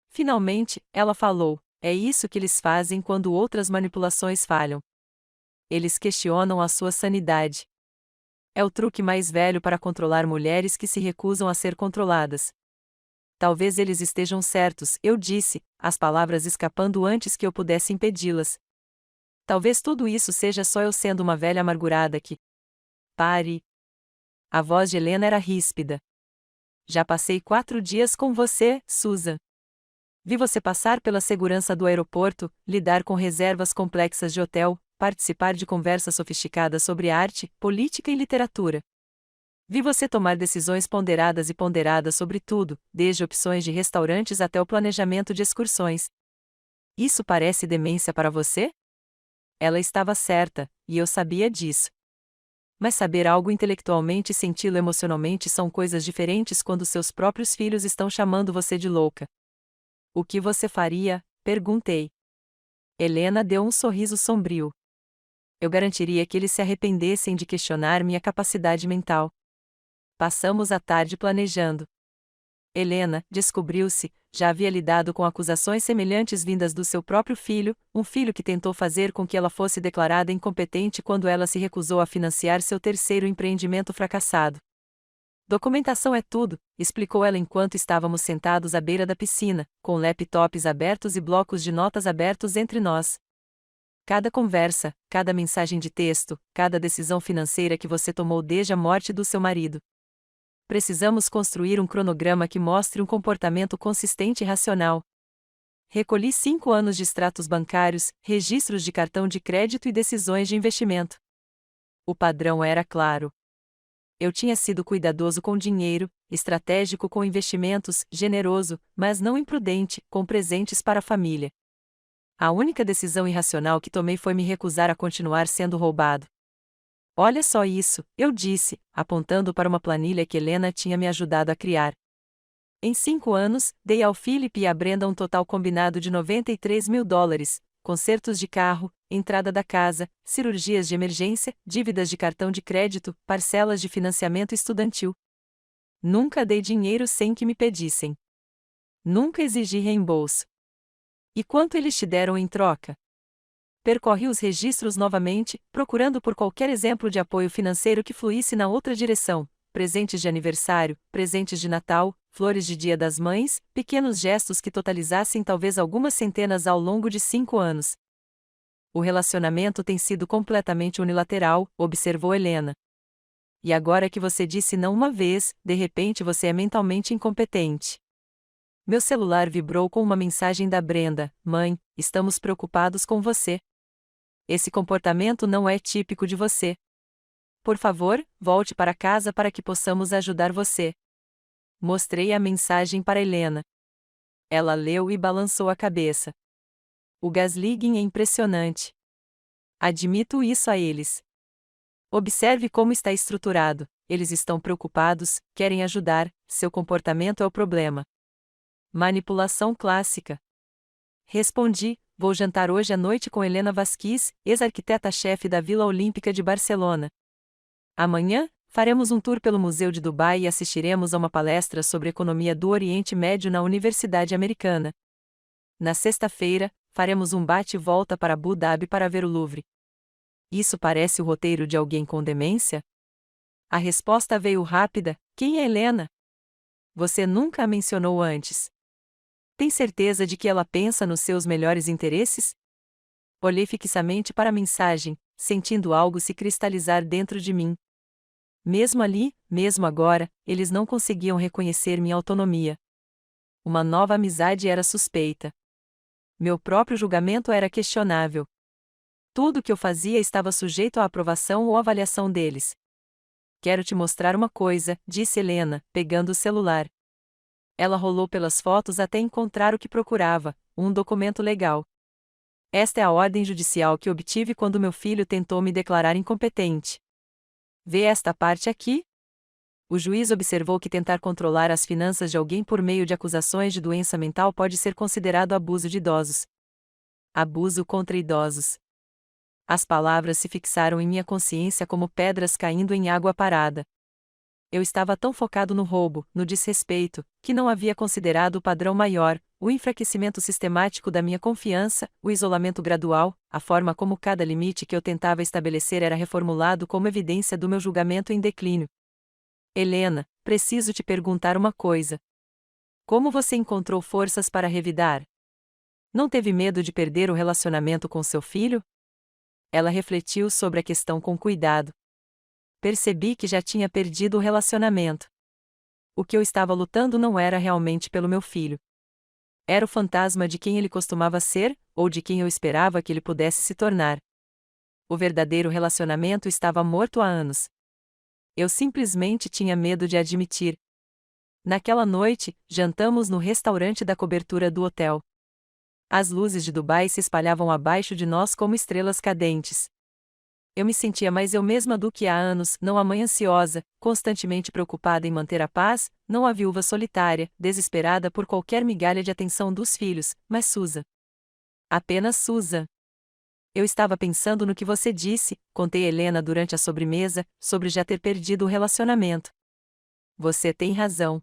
Finalmente, ela falou: é isso que eles fazem quando outras manipulações falham. Eles questionam a sua sanidade. É o truque mais velho para controlar mulheres que se recusam a ser controladas. Talvez eles estejam certos, eu disse, as palavras escapando antes que eu pudesse impedi-las. Talvez tudo isso seja só eu sendo uma velha amargurada que... Pare. A voz de Helena era ríspida. Já passei 4 dias com você, Susan. Vi você passar pela segurança do aeroporto, lidar com reservas complexas de hotel, participar de conversas sofisticadas sobre arte, política e literatura. Vi você tomar decisões ponderadas sobre tudo, desde opções de restaurantes até o planejamento de excursões. Isso parece demência para você? Ela estava certa, e eu sabia disso. Mas saber algo intelectualmente e senti-lo emocionalmente são coisas diferentes quando seus próprios filhos estão chamando você de louca. O que você faria? Perguntei. Helena deu um sorriso sombrio. Eu garantiria que eles se arrependessem de questionar minha capacidade mental. Passamos a tarde planejando. Helena, descobriu-se, já havia lidado com acusações semelhantes vindas do seu próprio filho, um filho que tentou fazer com que ela fosse declarada incompetente quando ela se recusou a financiar seu terceiro empreendimento fracassado. Documentação é tudo, explicou ela enquanto estávamos sentados à beira da piscina, com laptops abertos e blocos de notas abertos entre nós. Cada conversa, cada mensagem de texto, cada decisão financeira que você tomou desde a morte do seu marido. Precisamos construir um cronograma que mostre um comportamento consistente e racional. Recolhi 5 anos de extratos bancários, registros de cartão de crédito e decisões de investimento. O padrão era claro. Eu tinha sido cuidadoso com dinheiro, estratégico com investimentos, generoso, mas não imprudente, com presentes para a família. A única decisão irracional que tomei foi me recusar a continuar sendo roubado. Olha só isso, eu disse, apontando para uma planilha que Helena tinha me ajudado a criar. Em 5 anos, dei ao Philip e à Brenda um total combinado de $93.000, consertos de carro, entrada da casa, cirurgias de emergência, dívidas de cartão de crédito, parcelas de financiamento estudantil. Nunca dei dinheiro sem que me pedissem. Nunca exigi reembolso. E quanto eles te deram em troca? Percorri os registros novamente, procurando por qualquer exemplo de apoio financeiro que fluísse na outra direção: presentes de aniversário, presentes de Natal, flores de Dia das Mães, pequenos gestos que totalizassem talvez algumas centenas ao longo de 5 anos. O relacionamento tem sido completamente unilateral, observou Helena. E agora que você disse não uma vez, de repente você é mentalmente incompetente. Meu celular vibrou com uma mensagem da Brenda: Mãe, estamos preocupados com você. Esse comportamento não é típico de você. Por favor, volte para casa para que possamos ajudar você. Mostrei a mensagem para Helena. Ela leu e balançou a cabeça. O gaslighting é impressionante. Admito isso a eles. Observe como está estruturado. Eles estão preocupados, querem ajudar, seu comportamento é o problema. Manipulação clássica. Respondi: vou jantar hoje à noite com Helena Vasquez, ex-arquiteta-chefe da Vila Olímpica de Barcelona. Amanhã, faremos um tour pelo Museu de Dubai e assistiremos a uma palestra sobre economia do Oriente Médio na Universidade Americana. Na sexta-feira, faremos um bate-volta para Abu Dhabi para ver o Louvre. Isso parece o roteiro de alguém com demência? A resposta veio rápida: quem é Helena? Você nunca a mencionou antes. Tem certeza de que ela pensa nos seus melhores interesses? Olhei fixamente para a mensagem, sentindo algo se cristalizar dentro de mim. Mesmo ali, mesmo agora, eles não conseguiam reconhecer minha autonomia. Uma nova amizade era suspeita. Meu próprio julgamento era questionável. Tudo o que eu fazia estava sujeito à aprovação ou avaliação deles. Quero te mostrar uma coisa, disse Helena, pegando o celular. Ela rolou pelas fotos até encontrar o que procurava, um documento legal. Esta é a ordem judicial que obtive quando meu filho tentou me declarar incompetente. Vê esta parte aqui? O juiz observou que tentar controlar as finanças de alguém por meio de acusações de doença mental pode ser considerado abuso de idosos. Abuso contra idosos. As palavras se fixaram em minha consciência como pedras caindo em água parada. Eu estava tão focado no roubo, no desrespeito, que não havia considerado o padrão maior, o enfraquecimento sistemático da minha confiança, o isolamento gradual, a forma como cada limite que eu tentava estabelecer era reformulado como evidência do meu julgamento em declínio. Helena, preciso te perguntar uma coisa. Como você encontrou forças para revidar? Não teve medo de perder o relacionamento com seu filho? Ela refletiu sobre a questão com cuidado. Percebi que já tinha perdido o relacionamento. O que eu estava lutando não era realmente pelo meu filho. Era o fantasma de quem ele costumava ser, ou de quem eu esperava que ele pudesse se tornar. O verdadeiro relacionamento estava morto há anos. Eu simplesmente tinha medo de admitir. Naquela noite, jantamos no restaurante da cobertura do hotel. As luzes de Dubai se espalhavam abaixo de nós como estrelas cadentes. Eu me sentia mais eu mesma do que há anos, não a mãe ansiosa, constantemente preocupada em manter a paz, não a viúva solitária, desesperada por qualquer migalha de atenção dos filhos, mas Susan. Apenas Susan. Eu estava pensando no que você disse, contei a Helena durante a sobremesa, sobre já ter perdido o relacionamento. Você tem razão.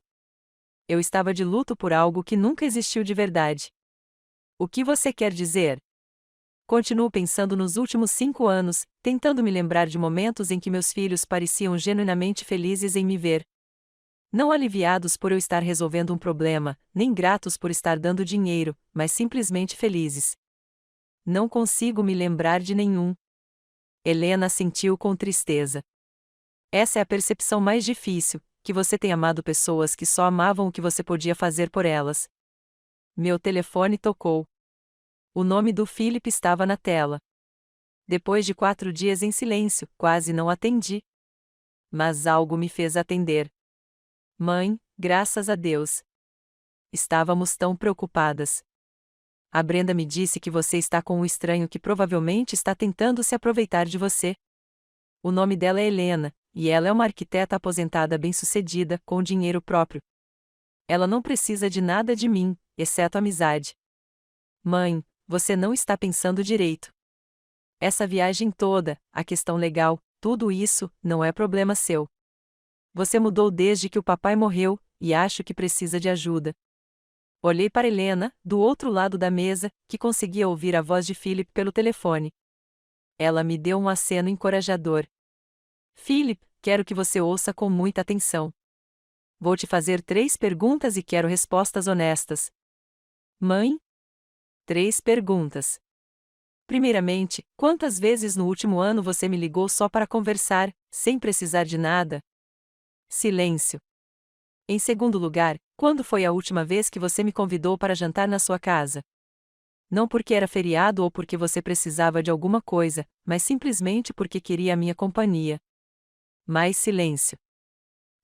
Eu estava de luto por algo que nunca existiu de verdade. O que você quer dizer? Continuo pensando nos últimos 5 anos, tentando me lembrar de momentos em que meus filhos pareciam genuinamente felizes em me ver. Não aliviados por eu estar resolvendo um problema, nem gratos por estar dando dinheiro, mas simplesmente felizes. Não consigo me lembrar de nenhum. Helena sentiu com tristeza. Essa é a percepção mais difícil, que você tem amado pessoas que só amavam o que você podia fazer por elas. Meu telefone tocou. O nome do Philip estava na tela. Depois de 4 dias em silêncio, quase não atendi. Mas algo me fez atender. Mãe, graças a Deus. Estávamos tão preocupadas. A Brenda me disse que você está com um estranho que provavelmente está tentando se aproveitar de você. O nome dela é Helena, e ela é uma arquiteta aposentada bem-sucedida, com dinheiro próprio. Ela não precisa de nada de mim, exceto amizade. Mãe, você não está pensando direito. Essa viagem toda, a questão legal, tudo isso, não é problema seu. Você mudou desde que o papai morreu, e acho que precisa de ajuda. Olhei para Helena, do outro lado da mesa, que conseguia ouvir a voz de Philip pelo telefone. Ela me deu um aceno encorajador. Philip, quero que você ouça com muita atenção. Vou te fazer 3 perguntas e quero respostas honestas. Mãe? 3 perguntas. Primeiramente, quantas vezes no último ano você me ligou só para conversar, sem precisar de nada? Silêncio. Em segundo lugar, quando foi a última vez que você me convidou para jantar na sua casa? Não porque era feriado ou porque você precisava de alguma coisa, mas simplesmente porque queria a minha companhia. Mais silêncio.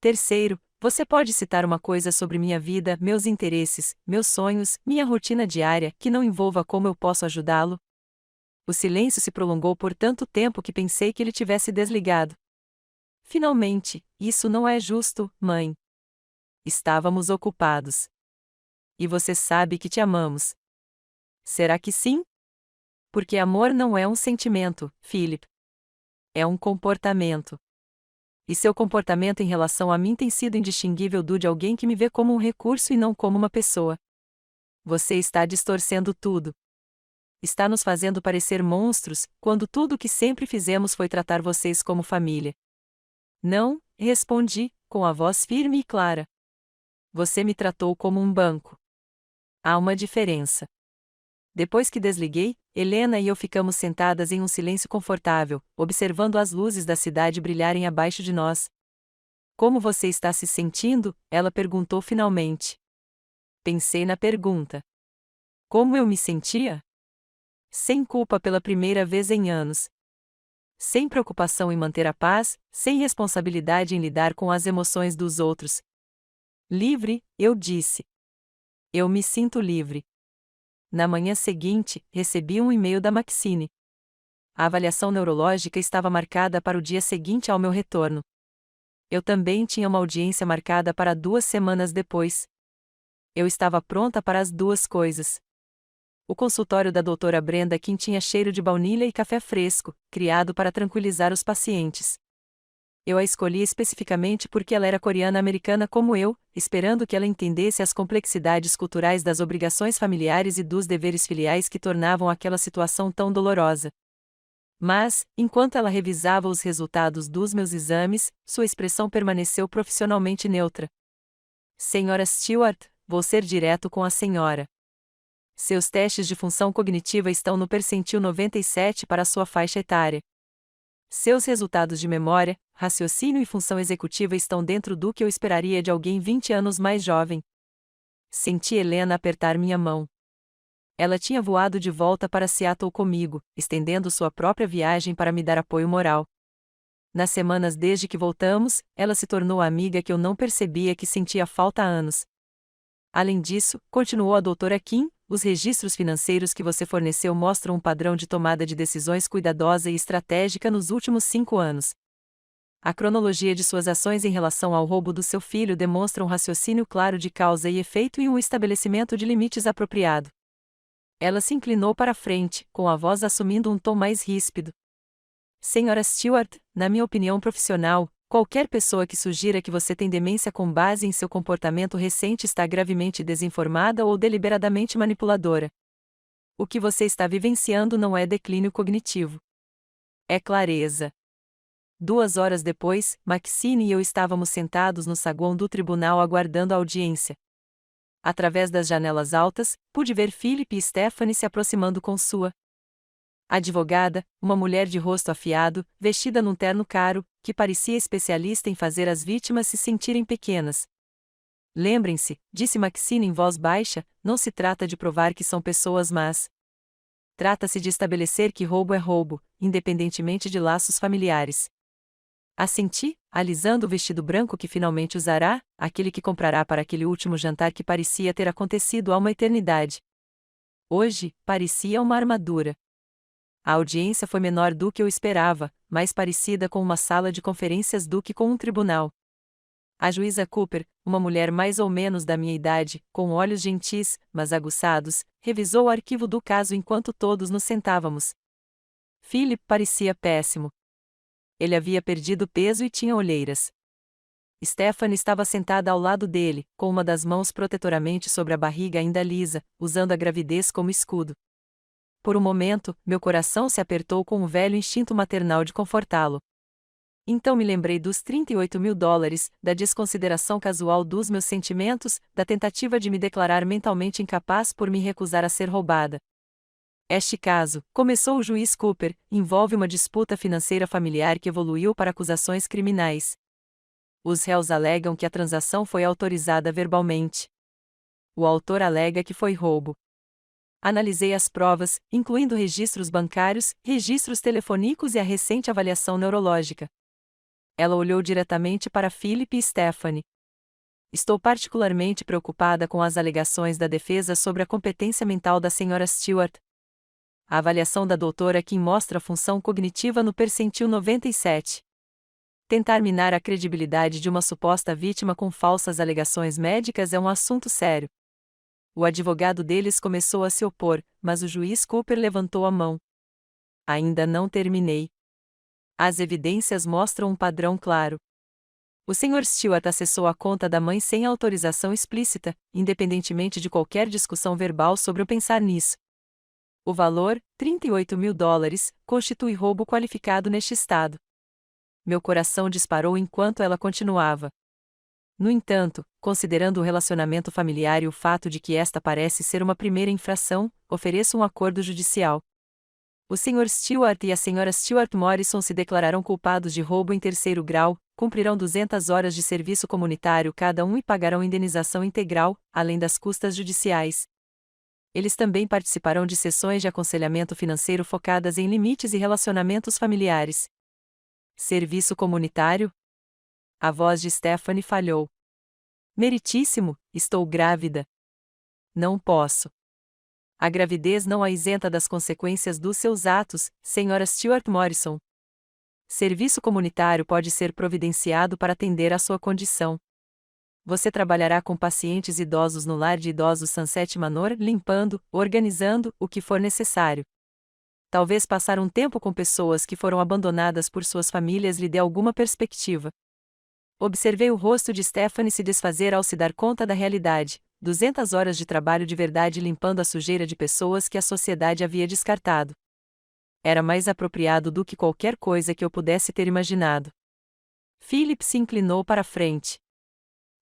Terceiro, Você pode citar uma coisa sobre minha vida, meus interesses, meus sonhos, minha rotina diária, que não envolva como eu posso ajudá-lo? O silêncio se prolongou por tanto tempo que pensei que ele tivesse desligado. Finalmente, isso não é justo, mãe. Estávamos ocupados. E você sabe que te amamos. Será que sim? Porque amor não é um sentimento, Philip. É um comportamento. E seu comportamento em relação a mim tem sido indistinguível do de alguém que me vê como um recurso e não como uma pessoa. Você está distorcendo tudo. Está nos fazendo parecer monstros, quando tudo o que sempre fizemos foi tratar vocês como família. Não, respondi, com a voz firme e clara. Você me tratou como um banco. Há uma diferença. Depois que desliguei, Helena e eu ficamos sentadas em um silêncio confortável, observando as luzes da cidade brilharem abaixo de nós. Como você está se sentindo? Ela perguntou finalmente. Pensei na pergunta. Como eu me sentia? Sem culpa pela primeira vez em anos. Sem preocupação em manter a paz, sem responsabilidade em lidar com as emoções dos outros. Livre, eu disse. Eu me sinto livre. Na manhã seguinte, recebi um e-mail da Maxine. A avaliação neurológica estava marcada para o dia seguinte ao meu retorno. Eu também tinha uma audiência marcada para 2 semanas depois. Eu estava pronta para as duas coisas. O consultório da doutora Brenda Kim tinha cheiro de baunilha e café fresco, criado para tranquilizar os pacientes. Eu a escolhi especificamente porque ela era coreana-americana como eu, esperando que ela entendesse as complexidades culturais das obrigações familiares e dos deveres filiais que tornavam aquela situação tão dolorosa. Mas, enquanto ela revisava os resultados dos meus exames, sua expressão permaneceu profissionalmente neutra. Senhora Stewart, vou ser direto com a senhora. Seus testes de função cognitiva estão no percentil 97 para a sua faixa etária. Seus resultados de memória, raciocínio e função executiva estão dentro do que eu esperaria de alguém 20 anos mais jovem. Senti Helena apertar minha mão. Ela tinha voado de volta para Seattle comigo, estendendo sua própria viagem para me dar apoio moral. Nas semanas desde que voltamos, ela se tornou a amiga que eu não percebia que sentia falta há anos. Além disso, continuou a doutora Kim, os registros financeiros que você forneceu mostram um padrão de tomada de decisões cuidadosa e estratégica nos últimos 5 anos. A cronologia de suas ações em relação ao roubo do seu filho demonstra um raciocínio claro de causa e efeito e um estabelecimento de limites apropriado. Ela se inclinou para a frente, com a voz assumindo um tom mais ríspido. Senhora Stewart, na minha opinião profissional, qualquer pessoa que sugira que você tem demência com base em seu comportamento recente está gravemente desinformada ou deliberadamente manipuladora. O que você está vivenciando não é declínio cognitivo. É clareza. 2 horas depois, Maxine e eu estávamos sentados no saguão do tribunal aguardando a audiência. Através das janelas altas, pude ver Philip e Stephanie se aproximando com sua advogada, uma mulher de rosto afiado, vestida num terno caro, que parecia especialista em fazer as vítimas se sentirem pequenas. Lembrem-se, disse Maxine em voz baixa, não se trata de provar que são pessoas más. Trata-se de estabelecer que roubo é roubo, independentemente de laços familiares. Assenti, alisando o vestido branco que finalmente usará, aquele que comprará para aquele último jantar que parecia ter acontecido há uma eternidade. Hoje, parecia uma armadura. A audiência foi menor do que eu esperava, mais parecida com uma sala de conferências do que com um tribunal. A juíza Cooper, uma mulher mais ou menos da minha idade, com olhos gentis, mas aguçados, revisou o arquivo do caso enquanto todos nos sentávamos. Philip parecia péssimo. Ele havia perdido peso e tinha olheiras. Stephanie estava sentada ao lado dele, com uma das mãos protetoramente sobre a barriga ainda lisa, usando a gravidez como escudo. Por um momento, meu coração se apertou com o velho instinto maternal de confortá-lo. Então me lembrei dos $38.000, da desconsideração casual dos meus sentimentos, da tentativa de me declarar mentalmente incapaz por me recusar a ser roubada. Este caso, começou o juiz Cooper, envolve uma disputa financeira familiar que evoluiu para acusações criminais. Os réus alegam que a transação foi autorizada verbalmente. O autor alega que foi roubo. Analisei as provas, incluindo registros bancários, registros telefônicos e a recente avaliação neurológica. Ela olhou diretamente para Philip e Stephanie. Estou particularmente preocupada com as alegações da defesa sobre a competência mental da Sra. Stewart. A avaliação da doutora Kim mostra a função cognitiva no percentil 97. Tentar minar a credibilidade de uma suposta vítima com falsas alegações médicas é um assunto sério. O advogado deles começou a se opor, mas o juiz Cooper levantou a mão. Ainda não terminei. As evidências mostram um padrão claro. O Sr. Stewart acessou a conta da mãe sem autorização explícita, independentemente de qualquer discussão verbal sobre o pensar nisso. O valor, $38.000, constitui roubo qualificado neste estado. Meu coração disparou enquanto ela continuava. No entanto, considerando o relacionamento familiar e o fato de que esta parece ser uma primeira infração, ofereço um acordo judicial. O Sr. Stewart e a Sra. Stewart Morrison se declararão culpados de roubo em terceiro grau, cumprirão 200 horas de serviço comunitário cada um e pagarão indenização integral, além das custas judiciais. Eles também participarão de sessões de aconselhamento financeiro focadas em limites e relacionamentos familiares. Serviço comunitário? A voz de Stephanie falhou. Meritíssimo, estou grávida. Não posso. A gravidez não a isenta das consequências dos seus atos, Sra. Stewart Morrison. Serviço comunitário pode ser providenciado para atender à sua condição. Você trabalhará com pacientes idosos no lar de idosos Sunset Manor, limpando, organizando, o que for necessário. Talvez passar um tempo com pessoas que foram abandonadas por suas famílias lhe dê alguma perspectiva. Observei o rosto de Stephanie se desfazer ao se dar conta da realidade. 200 horas de trabalho de verdade limpando a sujeira de pessoas que a sociedade havia descartado. Era mais apropriado do que qualquer coisa que eu pudesse ter imaginado. Philip se inclinou para a frente.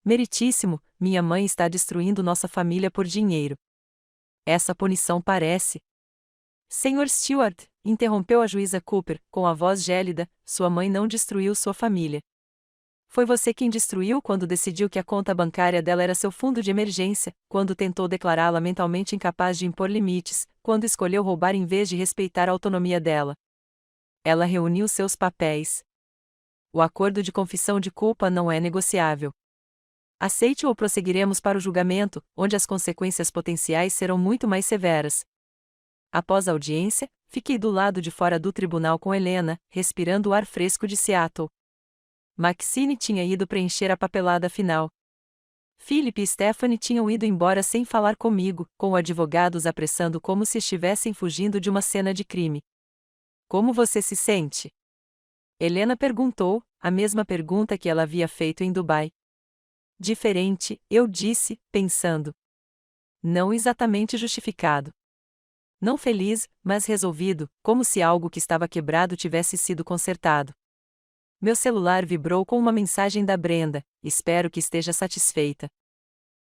Meritíssimo, minha mãe está destruindo nossa família por dinheiro. Essa punição parece. Sr. Stewart, interrompeu a juíza Cooper, com a voz gélida, sua mãe não destruiu sua família. Foi você quem destruiu quando decidiu que a conta bancária dela era seu fundo de emergência, quando tentou declará-la mentalmente incapaz de impor limites, quando escolheu roubar em vez de respeitar a autonomia dela. Ela reuniu seus papéis. O acordo de confissão de culpa não é negociável. Aceite-o ou prosseguiremos para o julgamento, onde as consequências potenciais serão muito mais severas. Após a audiência, fiquei do lado de fora do tribunal com Helena, respirando o ar fresco de Seattle. Maxine tinha ido preencher a papelada final. Philip e Stephanie tinham ido embora sem falar comigo, com o advogado os apressando como se estivessem fugindo de uma cena de crime. Como você se sente? Helena perguntou, a mesma pergunta que ela havia feito em Dubai. Diferente, eu disse, pensando. Não exatamente justificado. Não feliz, mas resolvido, como se algo que estava quebrado tivesse sido consertado. Meu celular vibrou com uma mensagem da Brenda, espero que esteja satisfeita.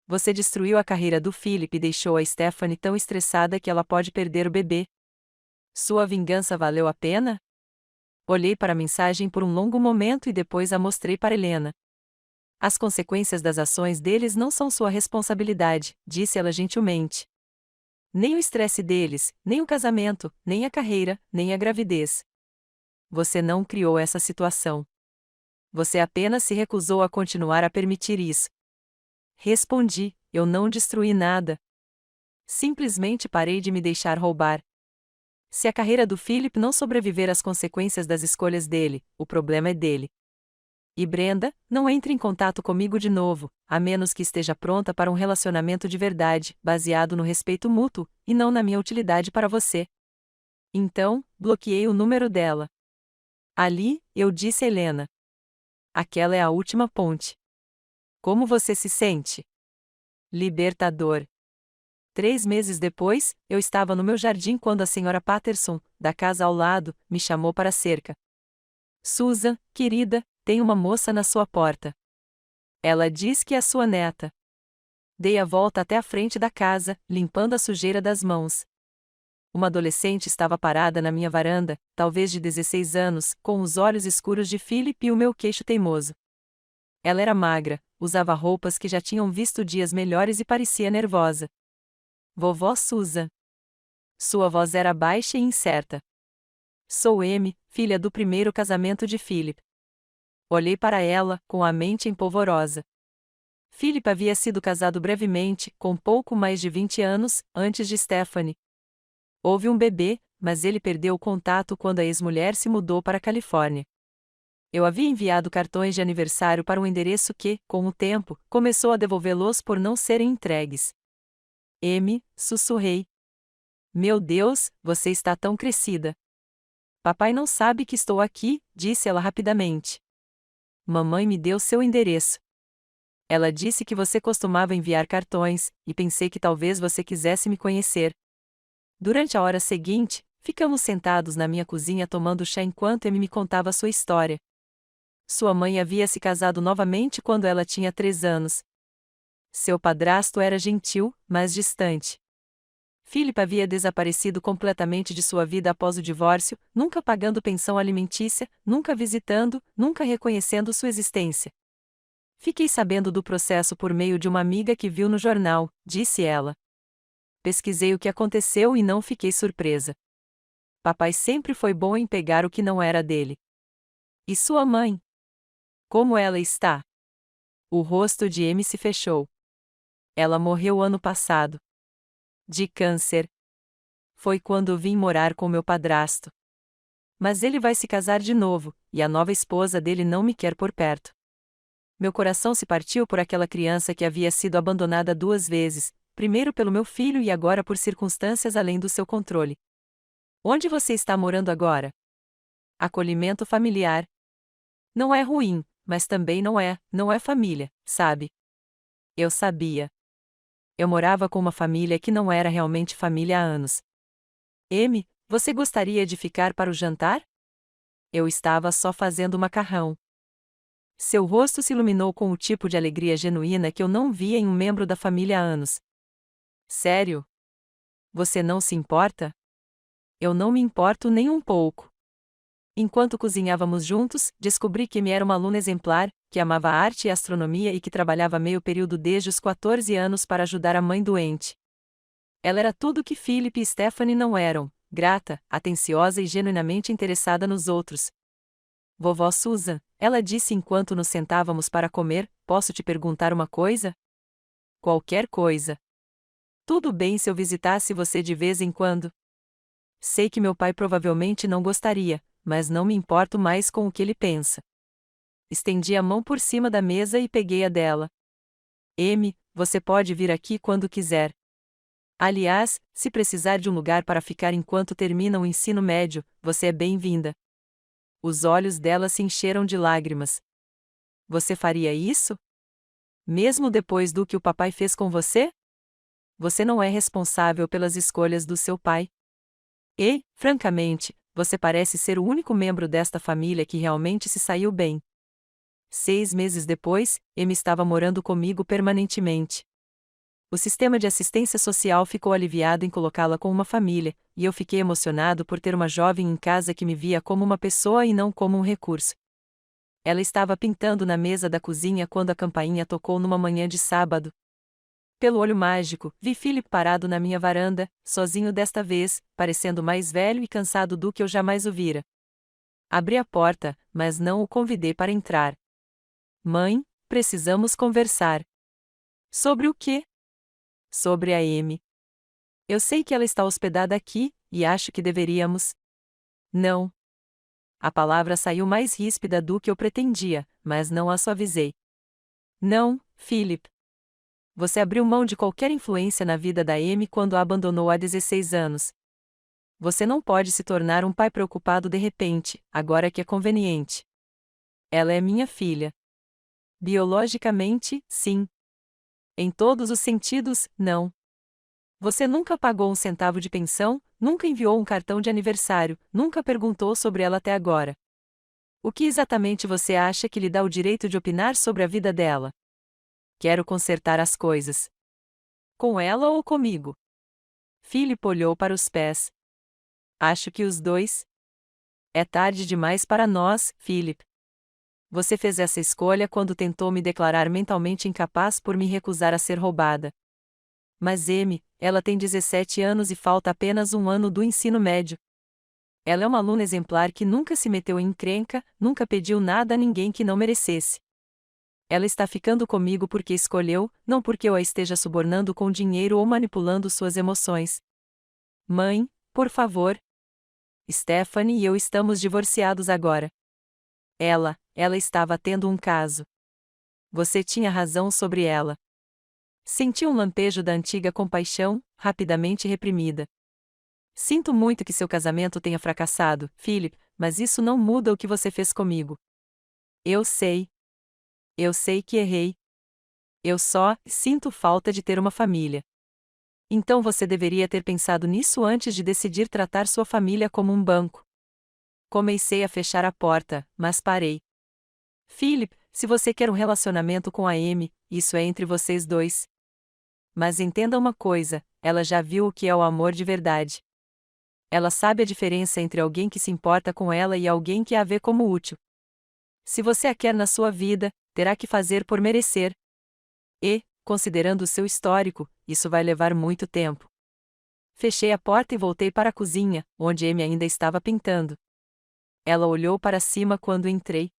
Você destruiu a carreira do Philip e deixou a Stephanie tão estressada que ela pode perder o bebê. Sua vingança valeu a pena? Olhei para a mensagem por um longo momento e depois a mostrei para Helena. As consequências das ações deles não são sua responsabilidade, disse ela gentilmente. Nem o estresse deles, nem o casamento, nem a carreira, nem a gravidez. Você não criou essa situação. Você apenas se recusou a continuar a permitir isso. Respondi, eu não destruí nada. Simplesmente parei de me deixar roubar. Se a carreira do Philip não sobreviver às consequências das escolhas dele, o problema é dele. E Brenda, não entre em contato comigo de novo, a menos que esteja pronta para um relacionamento de verdade, baseado no respeito mútuo, e não na minha utilidade para você. Então, bloqueei o número dela. Ali, eu disse a Helena. Aquela é a última ponte. Como você se sente? Libertador. 3 meses depois, eu estava no meu jardim quando a Sra. Patterson, da casa ao lado, me chamou para a cerca. Susan, querida, tem uma moça na sua porta. Ela diz que é sua neta. Dei a volta até a frente da casa, limpando a sujeira das mãos. Uma adolescente estava parada na minha varanda, talvez de 16 anos, com os olhos escuros de Philip e o meu queixo teimoso. Ela era magra, usava roupas que já tinham visto dias melhores e parecia nervosa. Vovó Susan. Sua voz era baixa e incerta. Sou Amy, filha do primeiro casamento de Philip. Olhei para ela, com a mente empolvorosa. Philip havia sido casado brevemente, com pouco mais de 20 anos, antes de Stephanie. Houve um bebê, mas ele perdeu o contato quando a ex-mulher se mudou para a Califórnia. Eu havia enviado cartões de aniversário para um endereço que, com o tempo, começou a devolvê-los por não serem entregues. Sussurrei. Meu Deus, você está tão crescida. Papai não sabe que estou aqui, disse ela rapidamente. Mamãe me deu seu endereço. Ela disse que você costumava enviar cartões, e pensei que talvez você quisesse me conhecer. Durante a hora seguinte, ficamos sentados na minha cozinha tomando chá enquanto Amy me contava sua história. Sua mãe havia se casado novamente quando ela tinha 3 anos. Seu padrasto era gentil, mas distante. Philip havia desaparecido completamente de sua vida após o divórcio, nunca pagando pensão alimentícia, nunca visitando, nunca reconhecendo sua existência. Fiquei sabendo do processo por meio de uma amiga que viu no jornal, disse ela. Pesquisei o que aconteceu e não fiquei surpresa. Papai sempre foi bom em pegar o que não era dele. E sua mãe? Como ela está? O rosto de Amy se fechou. Ela morreu ano passado. De câncer. Foi quando vim morar com meu padrasto. Mas ele vai se casar de novo, e a nova esposa dele não me quer por perto. Meu coração se partiu por aquela criança que havia sido abandonada 2 vezes, primeiro pelo meu filho e agora por circunstâncias além do seu controle. Onde você está morando agora? Acolhimento familiar. Não é ruim, mas também não é família, sabe? Eu sabia. Eu morava com uma família que não era realmente família há anos. Amy, você gostaria de ficar para o jantar? Eu estava só fazendo macarrão. Seu rosto se iluminou com o tipo de alegria genuína que eu não via em um membro da família há anos. Sério? Você não se importa? Eu não me importo nem um pouco. Enquanto cozinhávamos juntos, descobri que Amy era uma aluna exemplar, que amava arte e astronomia e que trabalhava meio período desde os 14 anos para ajudar a mãe doente. Ela era tudo que Philip e Stephanie não eram: grata, atenciosa e genuinamente interessada nos outros. Vovó Susan, ela disse enquanto nos sentávamos para comer, posso te perguntar uma coisa? Qualquer coisa. Tudo bem se eu visitasse você de vez em quando? Sei que meu pai provavelmente não gostaria, mas não me importo mais com o que ele pensa. Estendi a mão por cima da mesa e peguei a dela. Amy, você pode vir aqui quando quiser. Aliás, se precisar de um lugar para ficar enquanto termina o ensino médio, você é bem-vinda. Os olhos dela se encheram de lágrimas. Você faria isso? Mesmo depois do que o papai fez com você? Você não é responsável pelas escolhas do seu pai. E, francamente, você parece ser o único membro desta família que realmente se saiu bem. 6 meses depois, Amy estava morando comigo permanentemente. O sistema de assistência social ficou aliviado em colocá-la com uma família, e eu fiquei emocionado por ter uma jovem em casa que me via como uma pessoa e não como um recurso. Ela estava pintando na mesa da cozinha quando a campainha tocou numa manhã de sábado. Pelo olho mágico, vi Philip parado na minha varanda, sozinho desta vez, parecendo mais velho e cansado do que eu jamais o vira. Abri a porta, mas não o convidei para entrar. Mãe, precisamos conversar. Sobre o quê? Sobre a Amy. Eu sei que ela está hospedada aqui, e acho que deveríamos. Não. A palavra saiu mais ríspida do que eu pretendia, mas não a suavizei. Não, Philip. Você abriu mão de qualquer influência na vida da Amy quando a abandonou há 16 anos. Você não pode se tornar um pai preocupado de repente, agora que é conveniente. Ela é minha filha. Biologicamente, sim. Em todos os sentidos, não. Você nunca pagou um centavo de pensão, nunca enviou um cartão de aniversário, nunca perguntou sobre ela até agora. O que exatamente você acha que lhe dá o direito de opinar sobre a vida dela? Quero consertar as coisas. Com ela ou comigo? Philip olhou para os pés. Acho que os dois. É tarde demais para nós, Philip. Você fez essa escolha quando tentou me declarar mentalmente incapaz por me recusar a ser roubada. Mas Amy, ela tem 17 anos e falta apenas um ano do ensino médio. Ela é uma aluna exemplar que nunca se meteu em encrenca, nunca pediu nada a ninguém que não merecesse. Ela está ficando comigo porque escolheu, não porque eu a esteja subornando com dinheiro ou manipulando suas emoções. Mãe, por favor. Stephanie e eu estamos divorciados agora. Ela estava tendo um caso. Você tinha razão sobre ela. Senti um lampejo da antiga compaixão, rapidamente reprimida. Sinto muito que seu casamento tenha fracassado, Philip, mas isso não muda o que você fez comigo. Eu sei. Eu sei que errei. Eu só sinto falta de ter uma família. Então você deveria ter pensado nisso antes de decidir tratar sua família como um banco. Comecei a fechar a porta, mas parei. Philip, se você quer um relacionamento com a Amy, isso é entre vocês dois. Mas entenda uma coisa, ela já viu o que é o amor de verdade. Ela sabe a diferença entre alguém que se importa com ela e alguém que a vê como útil. Se você a quer na sua vida, terá que fazer por merecer. E, considerando o seu histórico, isso vai levar muito tempo. Fechei a porta e voltei para a cozinha, onde Amy ainda estava pintando. Ela olhou para cima quando entrei.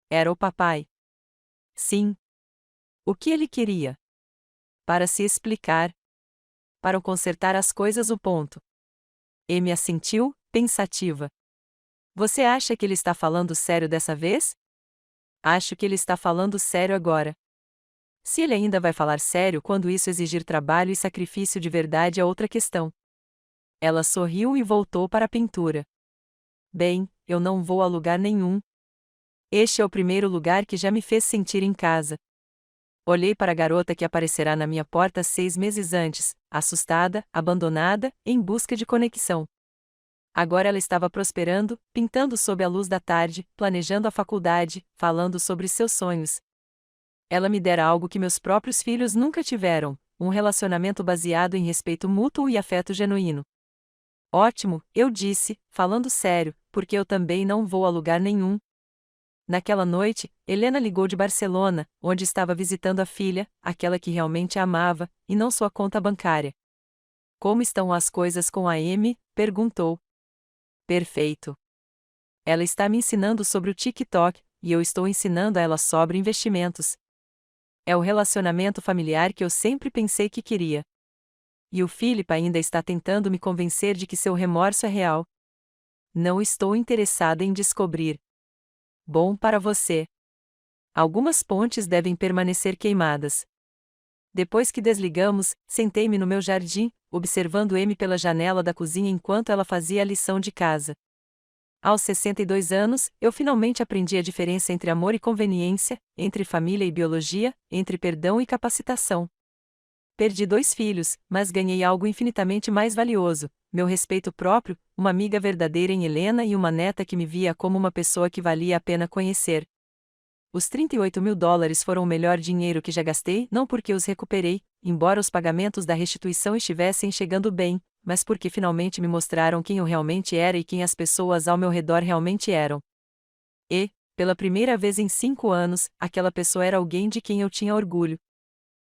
Era o papai. Sim. O que ele queria? Para se explicar. Para consertar as coisas. Amy assentiu, pensativa. Você acha que ele está falando sério dessa vez? Acho que ele está falando sério agora. Se ele ainda vai falar sério quando isso exigir trabalho e sacrifício de verdade é outra questão. Ela sorriu e voltou para a pintura. Bem, eu não vou a lugar nenhum. Este é o primeiro lugar que já me fez sentir em casa. Olhei para a garota que aparecerá na minha porta 6 meses antes, assustada, abandonada, em busca de conexão. Agora ela estava prosperando, pintando sob a luz da tarde, planejando a faculdade, falando sobre seus sonhos. Ela me dera algo que meus próprios filhos nunca tiveram, um relacionamento baseado em respeito mútuo e afeto genuíno. Ótimo, eu disse, falando sério, porque eu também não vou a lugar nenhum. Naquela noite, Helena ligou de Barcelona, onde estava visitando a filha, aquela que realmente a amava, e não sua conta bancária. Como estão as coisas com a Amy? Perguntou. Perfeito. Ela está me ensinando sobre o TikTok, e eu estou ensinando a ela sobre investimentos. É o relacionamento familiar que eu sempre pensei que queria. E o Philip ainda está tentando me convencer de que seu remorso é real. Não estou interessada em descobrir. Bom para você. Algumas pontes devem permanecer queimadas. Depois que desligamos, sentei-me no meu jardim, observando Amy pela janela da cozinha enquanto ela fazia a lição de casa. Aos 62 anos, eu finalmente aprendi a diferença entre amor e conveniência, entre família e biologia, entre perdão e capacitação. Perdi 2 filhos, mas ganhei algo infinitamente mais valioso: meu respeito próprio, uma amiga verdadeira em Helena e uma neta que me via como uma pessoa que valia a pena conhecer. Os $38.000 foram o melhor dinheiro que já gastei, não porque os recuperei, embora os pagamentos da restituição estivessem chegando bem, mas porque finalmente me mostraram quem eu realmente era e quem as pessoas ao meu redor realmente eram. E, pela primeira vez em 5 anos, aquela pessoa era alguém de quem eu tinha orgulho.